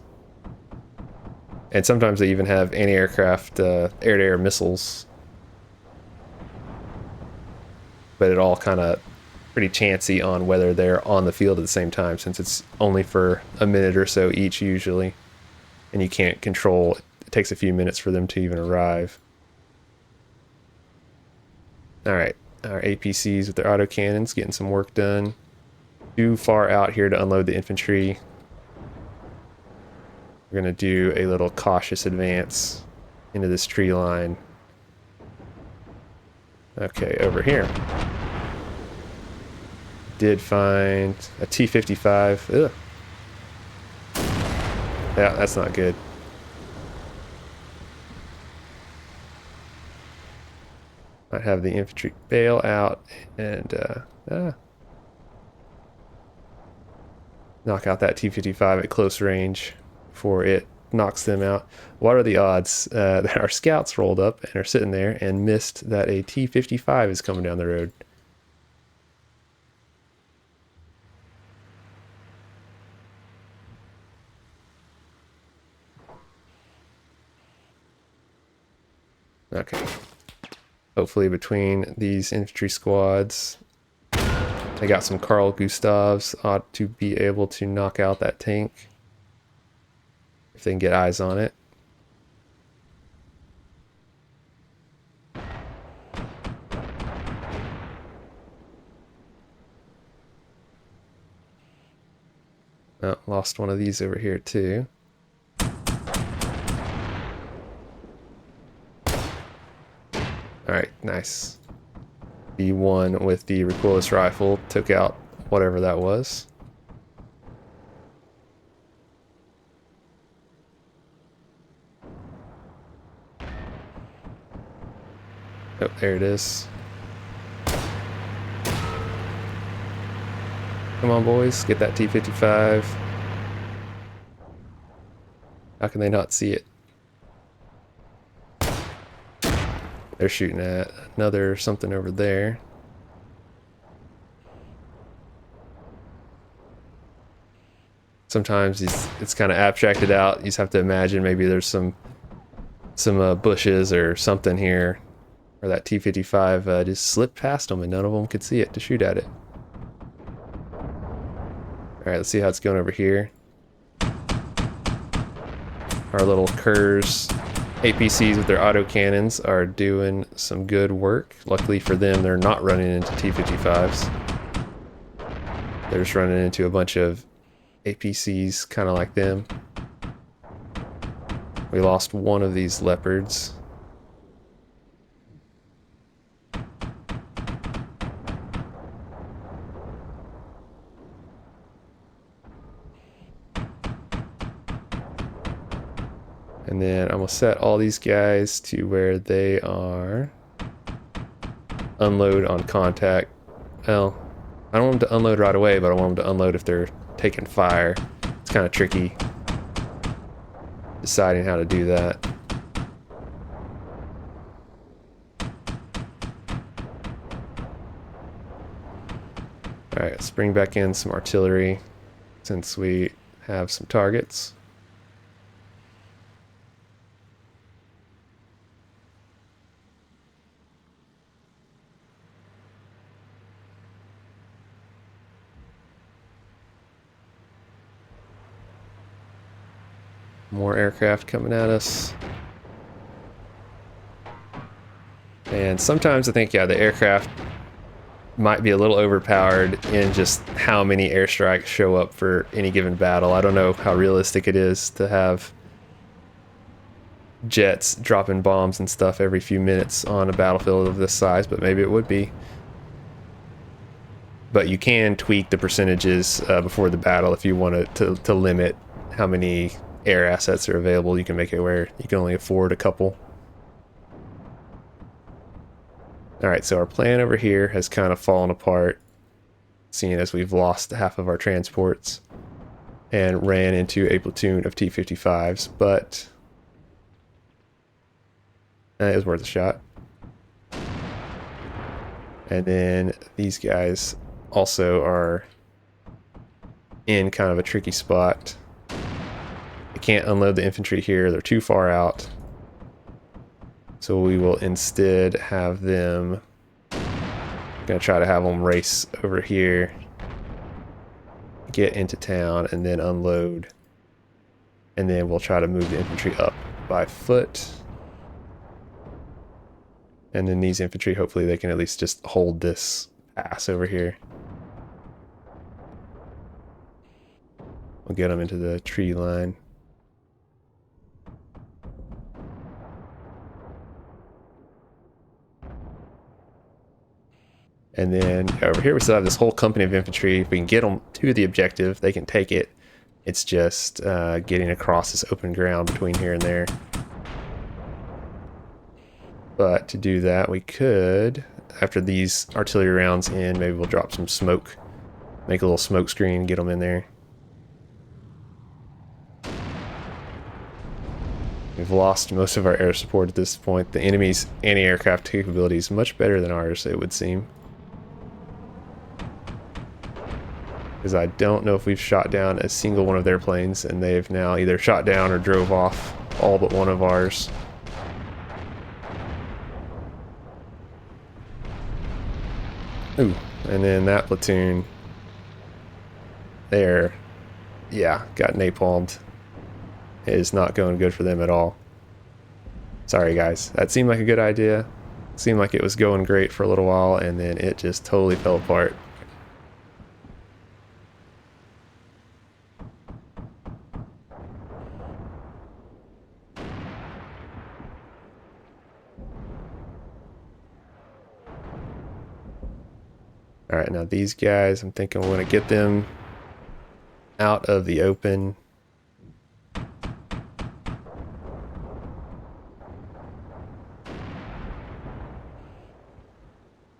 And sometimes they even have anti-aircraft air-to-air missiles. But it all kind of pretty chancy on whether they're on the field at the same time, since it's only for a minute or so each usually, and you can't control. It takes a few minutes for them to even arrive. All right, our APCs with their autocannons getting some work done. Too far out here to unload the infantry. We're gonna do a little cautious advance into this tree line. Okay, over here. Did find a T-55. Ugh. Yeah, that's not good. Might have the infantry bail out and knock out that T-55 at close range before it knocks them out. What are the odds that our scouts rolled up and are sitting there and missed that a T-55 is coming down the road? Okay. Hopefully between these infantry squads, they got some Carl Gustavs, ought to be able to knock out that tank if they can get eyes on it. Oh, lost one of these over here too. Alright, nice. The one with the recoilless rifle took out whatever that was. Oh, there it is. Come on, boys, get that T-55. How can they not see it? They're shooting at another something over there. Sometimes it's kind of abstracted out. You just have to imagine maybe there's some bushes or something here, or that T-55 just slipped past them and none of them could see it to shoot at it. Alright, let's see how it's going over here. Our little Kurs APCs with their autocannons are doing some good work. Luckily for them, they're not running into T-55s. They're just running into a bunch of APCs kind of like them. We lost one of these leopards. And then I'm going to set all these guys to where they are. Unload on contact. Well, I don't want them to unload right away, but I want them to unload if they're taking fire. It's kind of tricky deciding how to do that. Alright, let's bring back in some artillery since we have some targets. More aircraft coming at us. And sometimes I think, yeah, the aircraft might be a little overpowered in just how many airstrikes show up for any given battle. I don't know how realistic it is to have jets dropping bombs and stuff every few minutes on a battlefield of this size, but maybe it would be. But you can tweak the percentages before the battle if you want to limit how many air assets are available. You can make it where you can only afford a couple. Alright, so our plan over here has kind of fallen apart, seeing as we've lost half of our transports and ran into a platoon of T-55s, but it was worth a shot. And then these guys also are in kind of a tricky spot. They can't unload the infantry here, they're too far out. So we will instead have them, gonna try to have them race over here, get into town, and then unload. And then we'll try to move the infantry up by foot. And then these infantry, hopefully they can at least just hold this pass over here. We'll get them into the tree line. And then over here we still have this whole company of infantry. If we can get them to the objective, they can take it. It's just getting across this open ground between here and there. But to do that, we could, after these artillery rounds in, maybe we'll drop some smoke. Make a little smoke screen, get them in there. We've lost most of our air support at this point. The enemy's anti-aircraft capability is much better than ours, it would seem. Because I don't know if we've shot down a single one of their planes, and they've now either shot down or drove off all but one of ours. Ooh, and then that platoon there, yeah, got napalmed. It is not going good for them at all. Sorry guys, that seemed like a good idea. Seemed like it was going great for a little while, and then it just totally fell apart. All right, now these guys, I'm thinking I want to get them out of the open.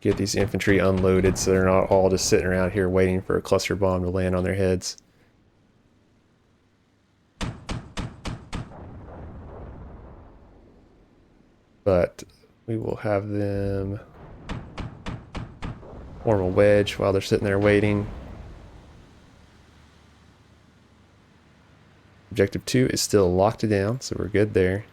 Get these infantry unloaded so they're not all just sitting around here waiting for a cluster bomb to land on their heads. But we will have them form a wedge while they're sitting there waiting. Objective 2 is still locked down, so we're good there.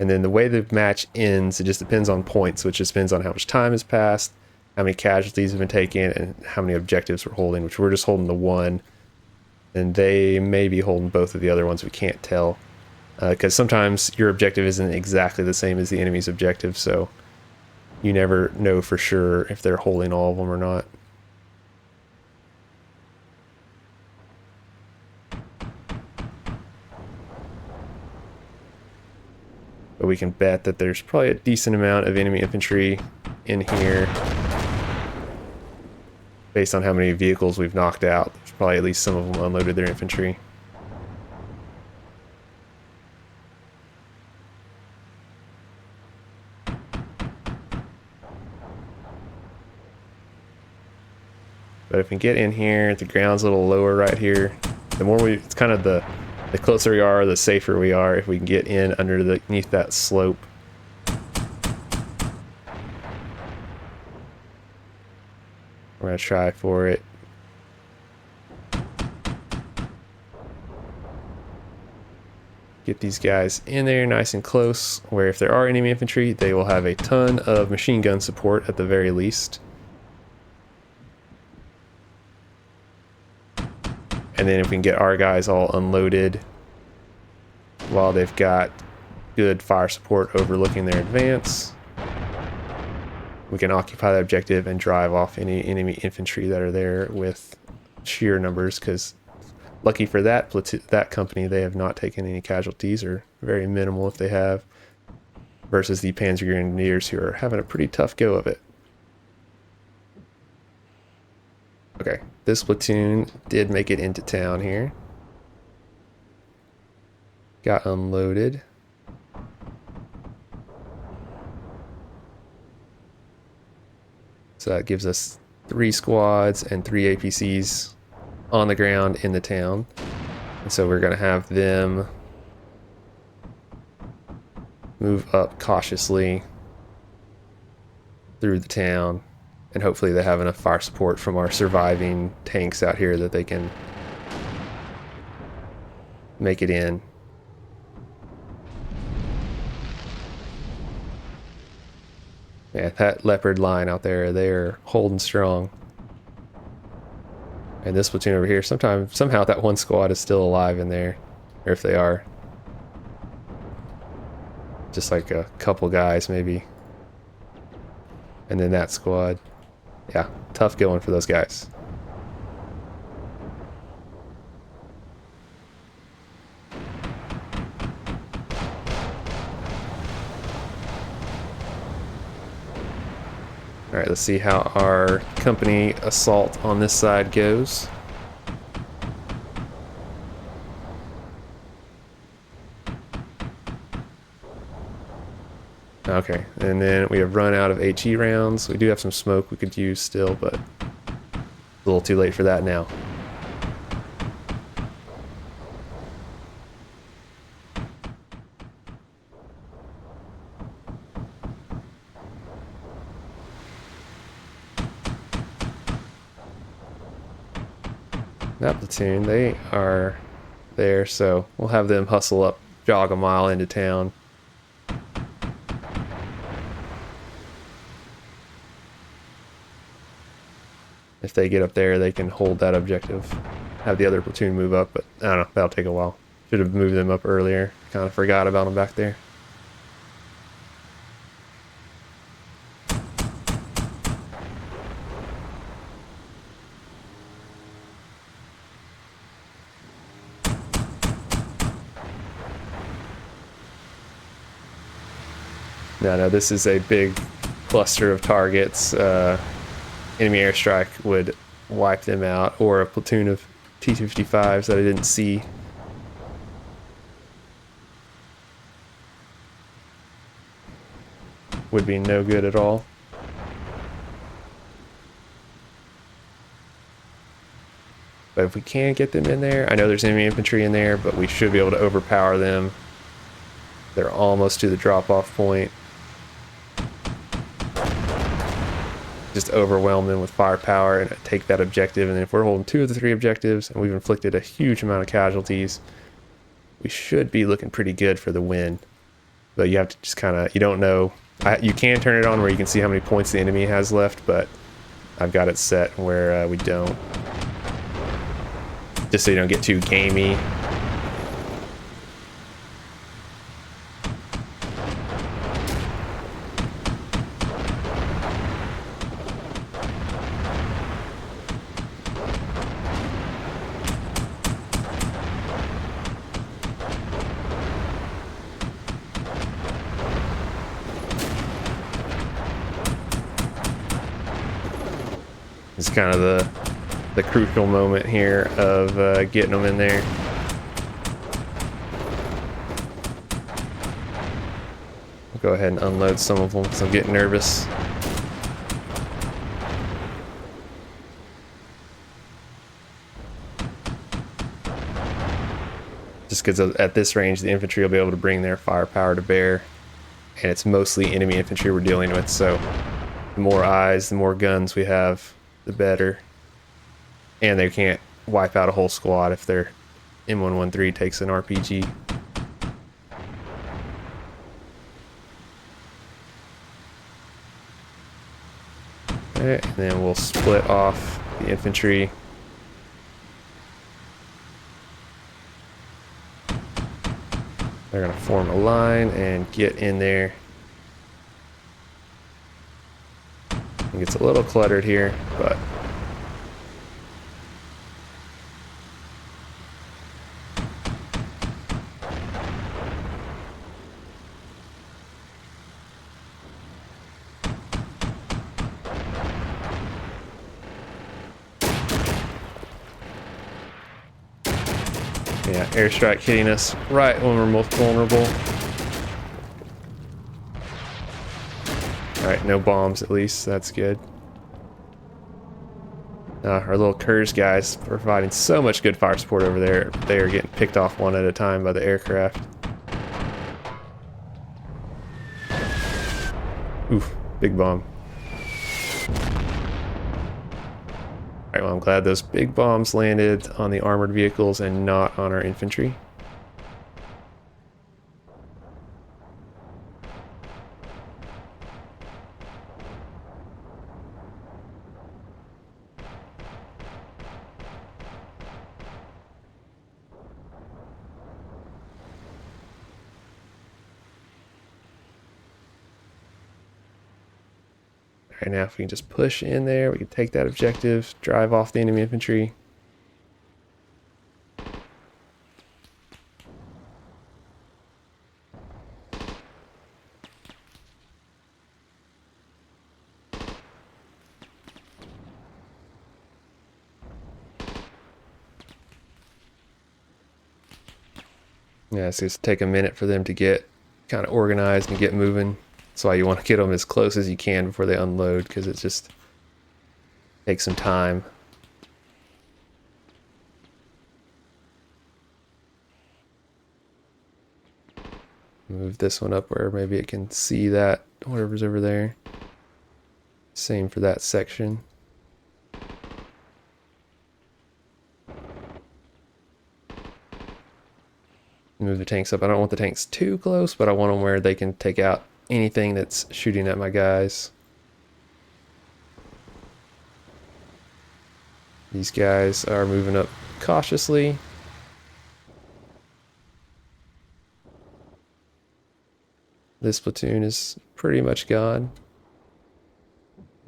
And then the way the match ends, it just depends on points, which just depends on how much time has passed, how many casualties have been taken, and how many objectives we're holding, which we're just holding the one. And they may be holding both of the other ones, we can't tell. Because sometimes your objective isn't exactly the same as the enemy's objective, so you never know for sure if they're holding all of them or not. But we can bet that there's probably a decent amount of enemy infantry in here. Based on how many vehicles we've knocked out, there's probably at least some of them unloaded their infantry. But if we get in here, the ground's a little lower right here. The more we, it's kind of the closer we are, the safer we are if we can get in underneath that slope. We're gonna try for it. Get these guys in there nice and close, where if there are enemy infantry, they will have a ton of machine gun support at the very least. And then if we can get our guys all unloaded while they've got good fire support overlooking their advance, we can occupy the objective and drive off any enemy infantry that are there with sheer numbers, because lucky for that company, they have not taken any casualties, or very minimal if they have, versus the Panzer Grenadiers, who are having a pretty tough go of it. Okay, this platoon did make it into town here. Got unloaded. So that gives us 3 squads and 3 APCs on the ground in the town. And so we're going to have them move up cautiously through the town. And hopefully they have enough fire support from our surviving tanks out here that they can make it in. Yeah, that Leopard line out there, they're holding strong. And this platoon over here, somehow that one squad is still alive in there. Or if they are. Just like a couple guys maybe. And then that squad. Yeah, tough going for those guys. Alright, let's see how our company assault on this side goes. Okay, and then we have run out of HE rounds. We do have some smoke we could use still, but a little too late for that now. That platoon, they are there, so we'll have them hustle up, jog a mile into town. If they get up there, they can hold that objective. Have the other platoon move up, but I don't know, that'll take a while. Should have moved them up earlier. Kind of forgot about them back there. No, this is a big cluster of targets. Enemy airstrike would wipe them out, or a platoon of T-55s that I didn't see. Would be no good at all. But if we can get them in there, I know there's enemy infantry in there, but we should be able to overpower them. They're almost to the drop-off point. Just overwhelm them with firepower and take that objective. And then if we're holding 2 of the 3 objectives and we've inflicted a huge amount of casualties, we should be looking pretty good for the win. But you have to just kind of, you don't know. You can turn it on where you can see how many points the enemy has left, but I've got it set where we don't. Just so you don't get too gamey. It's kind of the crucial moment here of getting them in there. I'll go ahead and unload some of them because I'm getting nervous. Just because at this range, the infantry will be able to bring their firepower to bear, and it's mostly enemy infantry we're dealing with, so the more eyes, the more guns we have, the better. And they can't wipe out a whole squad if their M113 takes an RPG. Alright, and then we'll split off the infantry. They're going to form a line and get in there. It gets a little cluttered here, but yeah, airstrike hitting us right when we're most vulnerable. Alright, no bombs at least, that's good. Our little Kurz guys providing so much good fire support over there. They are getting picked off one at a time by the aircraft. Oof, big bomb. Alright, well, I'm glad those big bombs landed on the armored vehicles and not on our infantry. Right now, if we can just push in there, we can take that objective, drive off the enemy infantry. Yeah, it's just take a minute for them to get kind of organized and get moving. That's why you want to get them as close as you can before they unload, because it just takes some time. Move this one up where maybe it can see that, whatever's over there. Same for that section. Move the tanks up. I don't want the tanks too close, but I want them where they can take out anything that's shooting at my guys. These guys are moving up cautiously. This platoon is pretty much gone.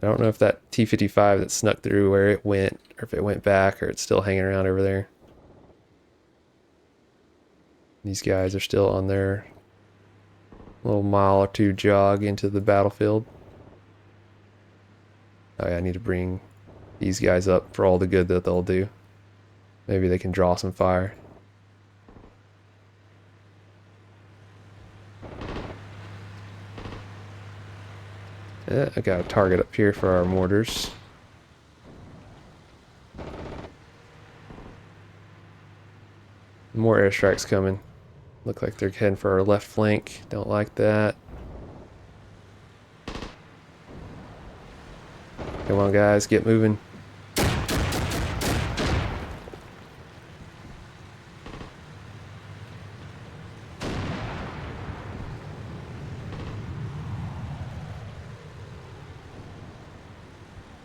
I don't know if that T-55 that snuck through where it went, or if it went back, or it's still hanging around over there. These guys are still on their little mile or two jog into the battlefield. Oh yeah, I need to bring these guys up for all the good that they'll do. Maybe they can draw some fire. Yeah, I got a target up here for our mortars. More airstrikes coming. Look like they're heading for our left flank. Don't like that. Come on, guys, get moving.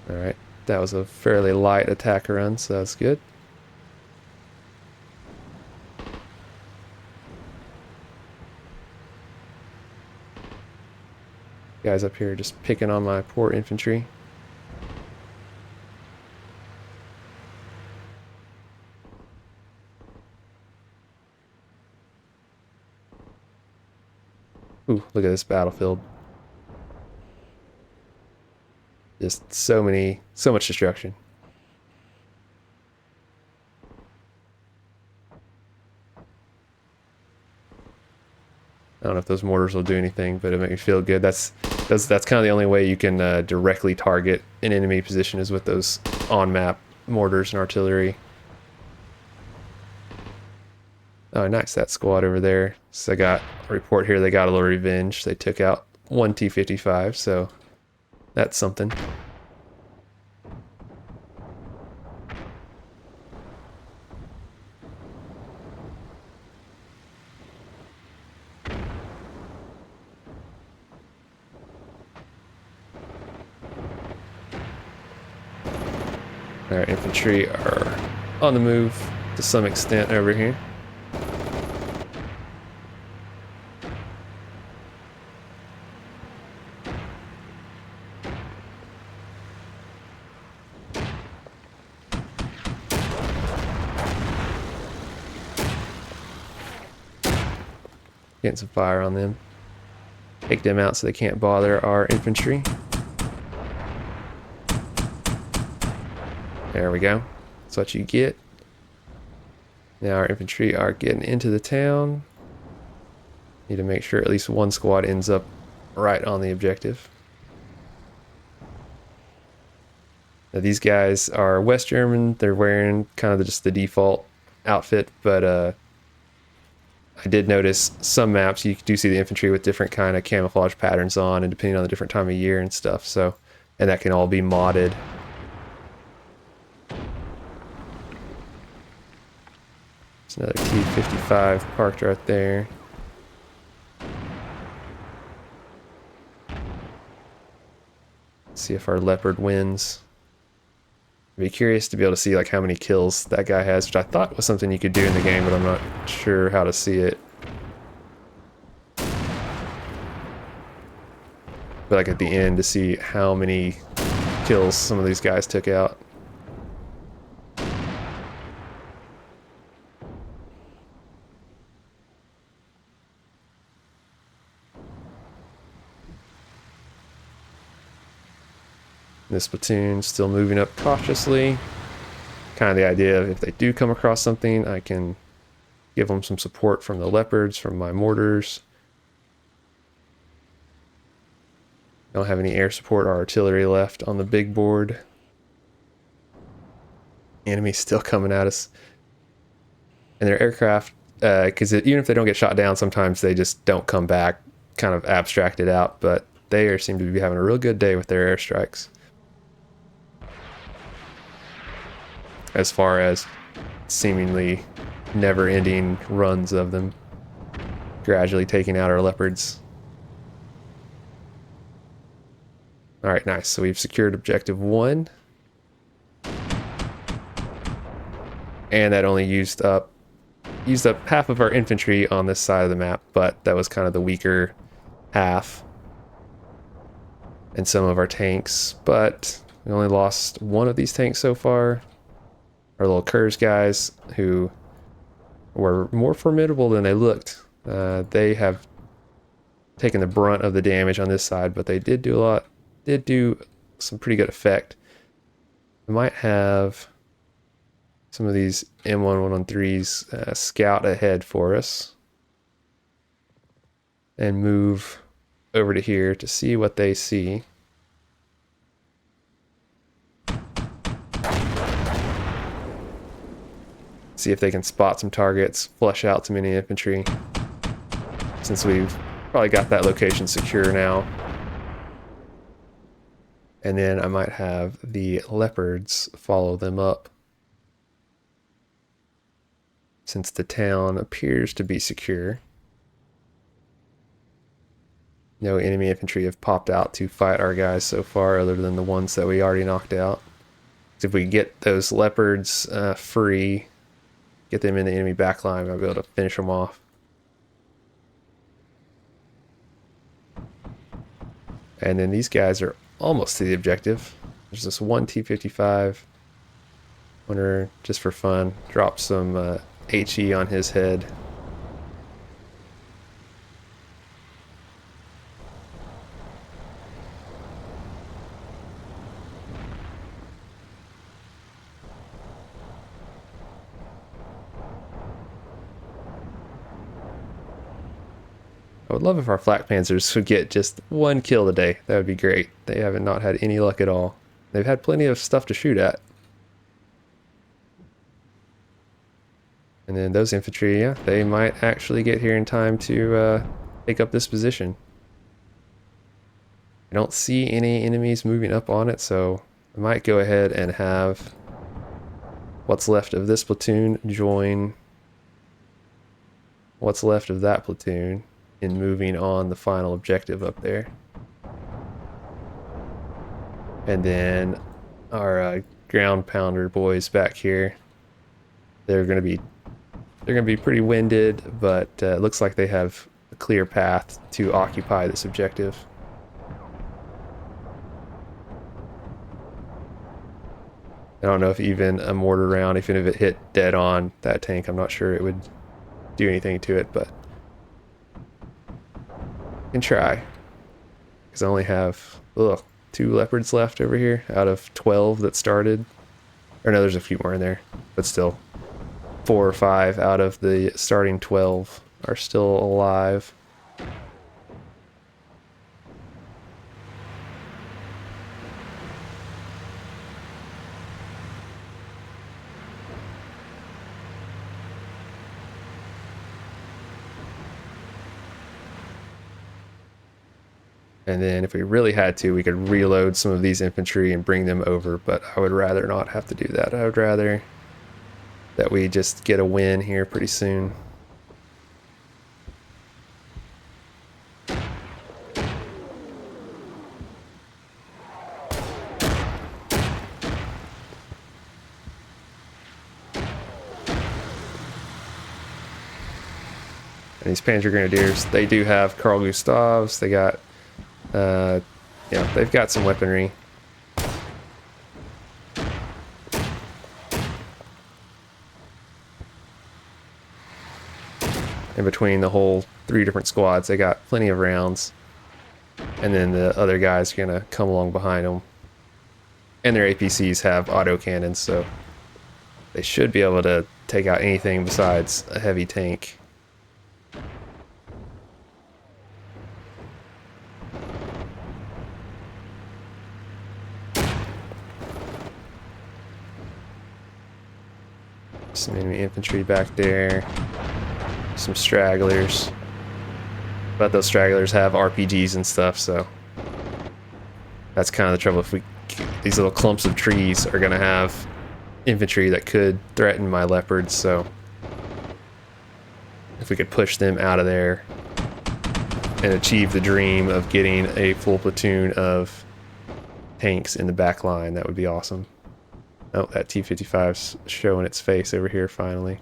Alright, that was a fairly light attack run, so that's good. Guys up here just picking on my poor infantry. Ooh, look at this battlefield. Just so much destruction. I don't know if those mortars will do anything, but it makes me feel good. That's kind of the only way you can directly target an enemy position is with those on-map mortars and artillery. Oh, nice, that squad over there. So I got a report here, they got a little revenge. They took out one T-55, so that's something. Our infantry are on the move to some extent over here. Getting some fire on them. Take them out so they can't bother our infantry. There we go. That's what you get. Now our infantry are getting into the town. Need to make sure at least one squad ends up right on the objective. Now these guys are West German. They're wearing kind of just the default outfit, but I did notice some maps you do see the infantry with different kind of camouflage patterns on, and depending on the different time of year and stuff. So, and that can all be modded. There's another T-55 parked right there. Let's see if our Leopard wins. I'd be curious to be able to see like how many kills that guy has, which I thought was something you could do in the game, but I'm not sure how to see it. But like at the end to see how many kills some of these guys took out. This platoon still moving up cautiously. Kind of the idea of if they do come across something, I can give them some support from the Leopards, from my mortars. Don't have any air support or artillery left on the big board. Enemies still coming at us. And their aircraft, because even if they don't get shot down, sometimes they just don't come back, kind of abstracted out, but they seem to be having a real good day with their airstrikes. As far as seemingly never-ending runs of them, gradually taking out our Leopards. Alright, nice. So we've secured objective 1. and that only used up half of our infantry on this side of the map, but that was kind of the weaker half, and some of our tanks, but we only lost one of these tanks so far. Our little Kurz guys, who were more formidable than they looked. They have taken the brunt of the damage on this side, but they did do some pretty good effect. We might have some of these M1113s scout ahead for us and move over to here to see what they see. See if they can spot some targets, flush out some enemy infantry, since we've probably got that location secure now. And then I might have the leopards follow them up, since the town appears to be secure. No enemy infantry have popped out to fight our guys so far, other than the ones that we already knocked out. So if we get those leopards free, get them in the enemy backline, I'll be able to finish them off. And then these guys are almost to the objective. There's this one T-55. Wonder, just for fun, drop some HE on his head. I would love if our flak panzers would get just one kill today. That would be great. They haven't not had any luck at all. They've had plenty of stuff to shoot at. And then those infantry, yeah, they might actually get here in time to take up this position. I don't see any enemies moving up on it, so I might go ahead and have what's left of this platoon join what's left of that platoon in moving on the final objective up there. And then our ground pounder boys back here, they're gonna be pretty winded, but it looks like they have a clear path to occupy this objective. I don't know if even a mortar round, even if it hit dead on that tank, I'm not sure it would do anything to it, but I can try. Because I only have 2 leopards left over here out of 12 that started. Or no, there's a few more in there, but still 4 or 5 out of the starting 12 are still alive. And then if we really had to, we could reload some of these infantry and bring them over, but I would rather not have to do that. I would rather that we just get a win here pretty soon. And these Panzer Grenadiers, they do have Carl Gustavs. They got yeah, they've got some weaponry. In between the whole 3 different squads, they got plenty of rounds. And then the other guys are gonna come along behind them. And their APCs have autocannons, so they should be able to take out anything besides a heavy tank. Some enemy infantry back there. Some stragglers. But those stragglers have RPGs and stuff, so that's kind of the trouble. If these little clumps of trees are going to have infantry that could threaten my leopards, so if we could push them out of there and achieve the dream of getting a full platoon of tanks in the back line, that would be awesome. Oh, that T-55's showing its face over here finally.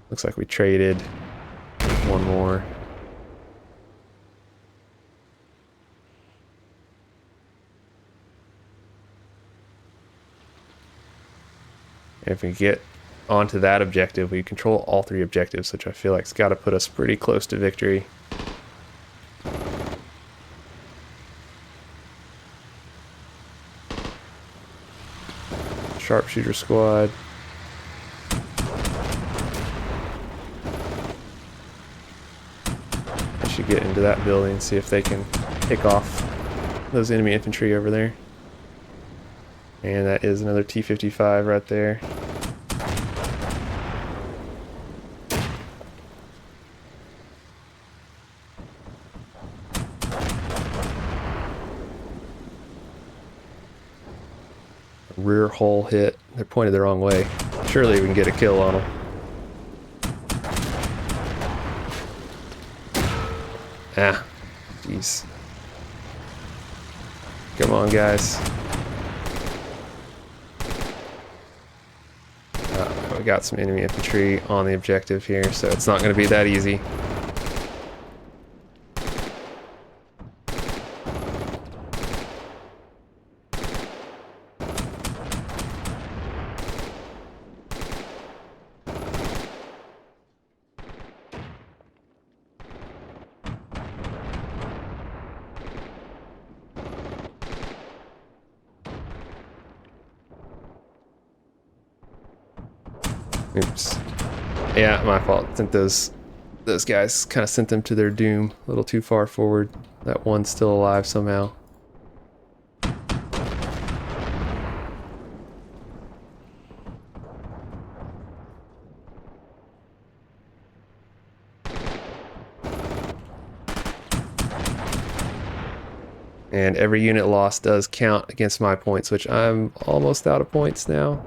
Looks like we traded one more. And if we get onto that objective, we control all 3 objectives, which I feel like has got to put us pretty close to victory. Sharpshooter squad. I should get into that building and see if they can pick off those enemy infantry over there. And that is another T-55 right there. Rear hull hit. They're pointed the wrong way. Surely we can get a kill on them. Ah, jeez. Come on, guys. We got some enemy infantry on the objective here, so it's not going to be that easy. Oops. Yeah, my fault. I think those guys kind of sent them to their doom a little too far forward. That one's still alive somehow. And every unit lost does count against my points, which I'm almost out of points now.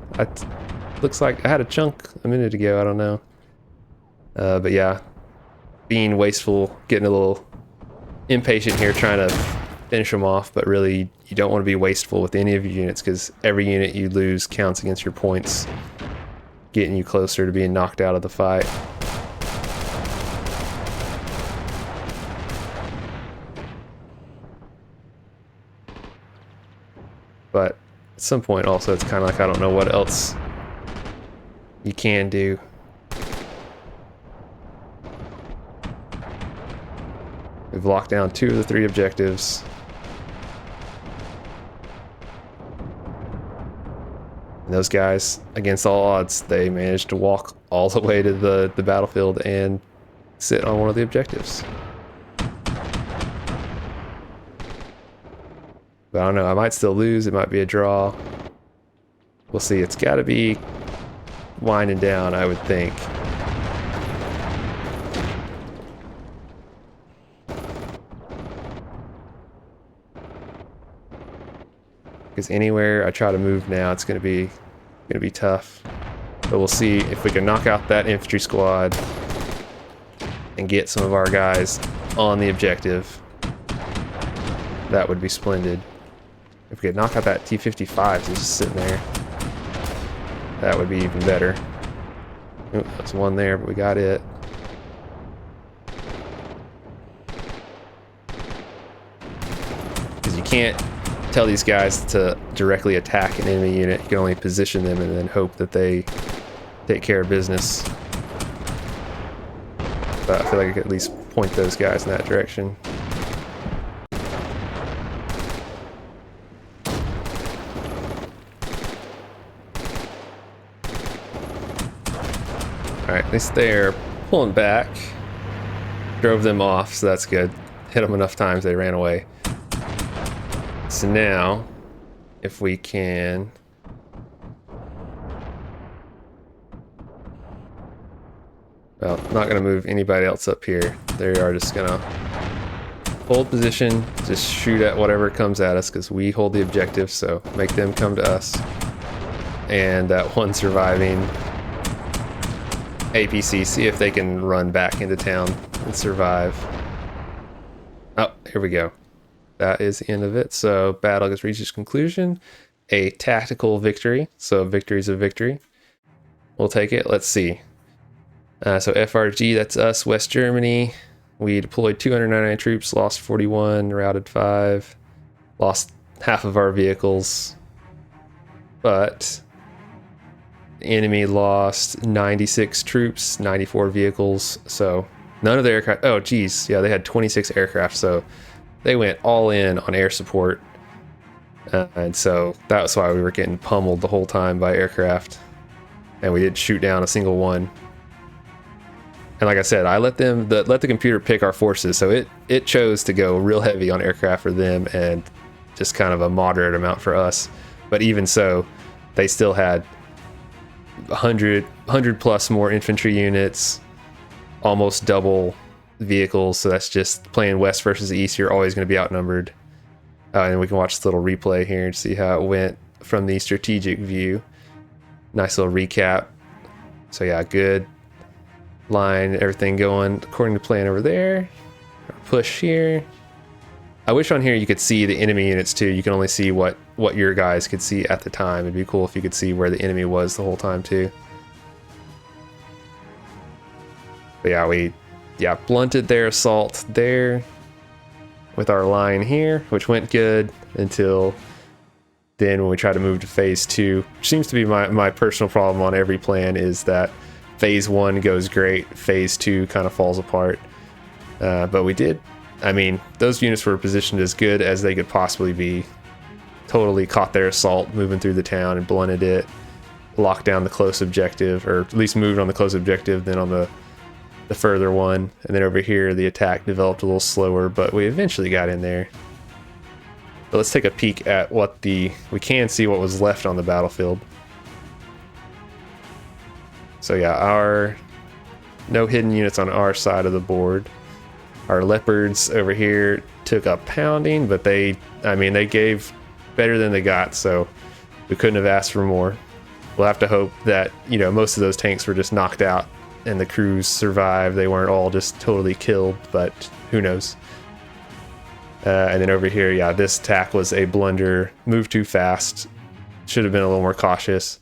Looks like I had a chunk a minute ago, I don't know. But yeah, being wasteful, getting a little impatient here, trying to finish them off, but really you don't want to be wasteful with any of your units because every unit you lose counts against your points, getting you closer to being knocked out of the fight. But at some point also it's kind of like I don't know what else you can do. We've locked down 2 of the 3 objectives. And those guys, against all odds, they managed to walk all the way to the battlefield and sit on one of the objectives. But I don't know, I might still lose, it might be a draw. We'll see, it's gotta be winding down, I would think. Because anywhere I try to move now, it's gonna be tough. But we'll see if we can knock out that infantry squad and get some of our guys on the objective. That would be splendid. If we could knock out that T-55 just sitting there, that would be even better. Ooh, that's one there, but we got it. Because you can't tell these guys to directly attack an enemy unit. You can only position them and then hope that they take care of business. But I feel like I could at least point those guys in that direction. Alright, at least they're pulling back. Drove them off, so that's good. Hit them enough times they ran away. So now, if we can... Well, not going to move anybody else up here. They are just going to hold position, just shoot at whatever comes at us, because we hold the objective, so make them come to us. And that one surviving APC, see if they can run back into town and survive. Oh, here we go. That is the end of it. So battle has reached its conclusion, a tactical victory. So a victory is a victory. We'll take it. Let's see. So FRG, that's us, West Germany. We deployed 299 troops, lost 41, routed 5, lost half of our vehicles. But the enemy lost 96 troops, 94 vehicles. So none of the aircraft. Oh, geez. Yeah, they had 26 aircraft. So they went all in on air support. And so that's why we were getting pummeled the whole time by aircraft. And we didn't shoot down a single one. And like I said, I let the computer pick our forces. So it chose to go real heavy on aircraft for them and just kind of a moderate amount for us. But even so, they still had 100 plus more infantry units, almost double vehicles. So that's just playing West versus East. You're always going to be outnumbered. And we can watch this little replay here to see how it went from the strategic view. Nice little recap. So yeah, good line, everything going according to plan over there. Push here. I wish on here you could see the enemy units too. You can only see what your guys could see at the time. It'd be cool if you could see where the enemy was the whole time too. But yeah, we blunted their assault there with our line here, which went good until then when we try to move to phase 2. Which seems to be my personal problem on every plan, is that phase 1 goes great, phase 2 kind of falls apart. But we did. I mean, those units were positioned as good as they could possibly be. Totally caught their assault moving through the town and blunted it. Locked down the close objective, or at least moved on the close objective, then on the further one. And then over here, the attack developed a little slower, but we eventually got in there. But let's take a peek at we can see what was left on the battlefield. So yeah, no hidden units on our side of the board. Our leopards over here took a pounding, but they gave better than they got, so we couldn't have asked for more. We'll have to hope that, most of those tanks were just knocked out and the crews survived. They weren't all just totally killed, but who knows. And then over here, yeah, this attack was a blunder. Moved too fast. Should have been a little more cautious.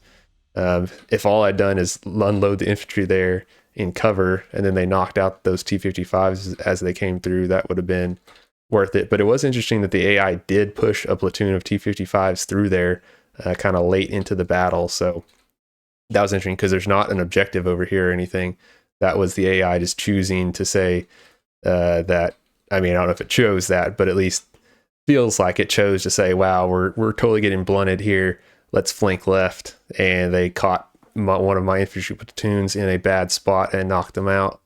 If all I'd done is unload the infantry there in cover, and then they knocked out those T-55s as they came through, that would have been worth it. But it was interesting that the AI did push a platoon of T-55s through there kind of late into the battle. So that was interesting because there's not an objective over here or anything. That was the AI just choosing to say that. I mean, I don't know if it chose that, but at least feels like it chose to say, wow, we're totally getting blunted here. Let's flank left. And they caught one of my infantry platoons in a bad spot and knocked them out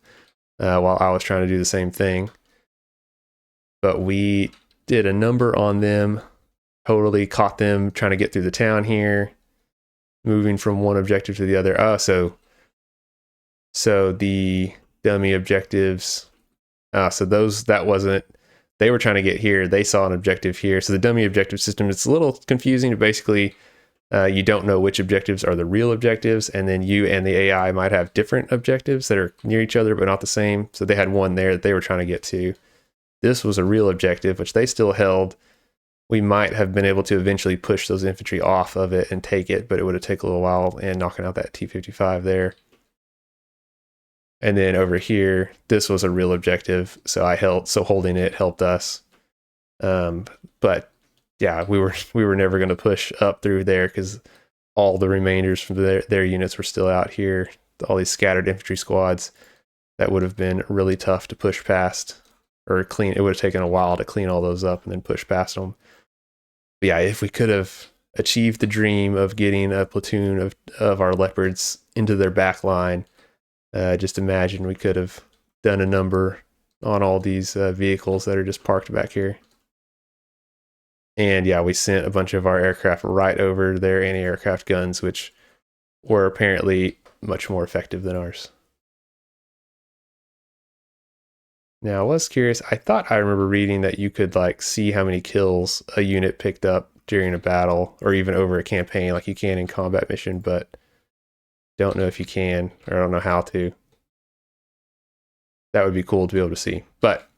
while I was trying to do the same thing. But we did a number on them, totally caught them trying to get through the town here, moving from one objective to the other. Oh, so the dummy objectives... so they were trying to get here. They saw an objective here. So the dummy objective system, it's a little confusing. But basically, you don't know which objectives are the real objectives. And then you and the AI might have different objectives that are near each other, but not the same. So they had one there that they were trying to get to. This was a real objective, which they still held. We might have been able to eventually push those infantry off of it and take it, but it would have taken a little while and knocking out that T-55 there. And then over here, this was a real objective, so holding it helped us. But yeah, we were never going to push up through there because all the remainders from their units were still out here. All these scattered infantry squads, that would have been really tough to push past or clean. It would have taken a while to clean all those up and then push past them. But yeah, if we could have achieved the dream of getting a platoon of our leopards into their back line. Just imagine we could have done a number on all these vehicles that are just parked back here. And yeah, we sent a bunch of our aircraft right over their anti-aircraft guns, which were apparently much more effective than ours. Now, I was curious. I thought I remember reading that you could see how many kills a unit picked up during a battle or even over a campaign like you can in combat mission, but don't know if you can, or I don't know how to. That would be cool to be able to see. But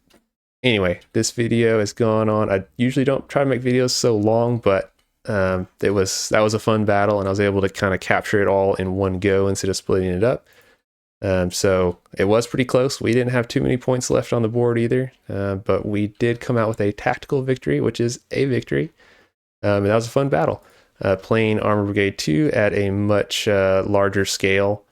anyway, this video has gone on. I usually don't try to make videos so long, but that was a fun battle, and I was able to kind of capture it all in one go instead of splitting it up. So it was pretty close. We didn't have too many points left on the board either, but we did come out with a tactical victory, which is a victory. And that was a fun battle. Playing Armored Brigade 2 at a much larger scale,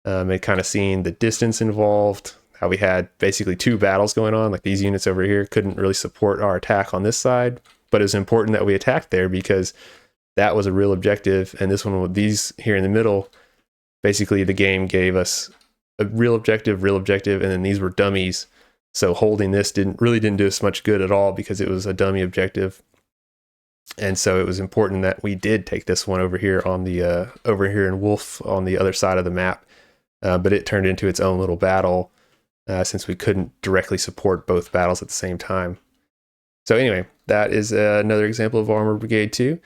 and kind of seeing the distance involved, how we had basically two battles going on. Like, these units over here couldn't really support our attack on this side, but it was important that we attacked there because that was a real objective. And this one with these here in the middle, basically the game gave us a real objective, and then these were dummies. So holding this didn't do us much good at all because it was a dummy objective. And so it was important that we did take this one over here on the over here in Wolf on the other side of the map. But it turned into its own little battle since we couldn't directly support both battles at the same time. So anyway, that is another example of Armored Brigade 2,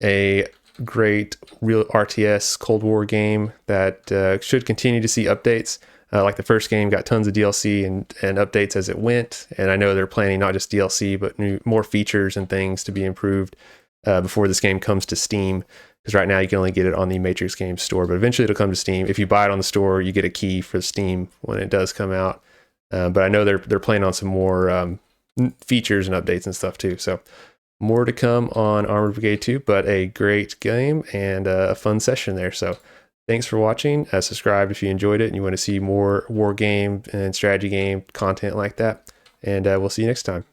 a great real RTS Cold War game that should continue to see updates. Like the first game got tons of DLC and updates as it went, and I know they're planning not just DLC but more features and things to be improved before this game comes to Steam, because right now you can only get it on the Matrix Games store, but eventually it'll come to Steam. If you buy it on the store, you get a key for Steam when it does come out, but I know they're planning on some more features and updates and stuff too, so more to come on Armored Brigade 2, but a great game and a fun session there. So thanks for watching. Subscribe if you enjoyed it and you want to see more war game and strategy game content like that. And we'll see you next time.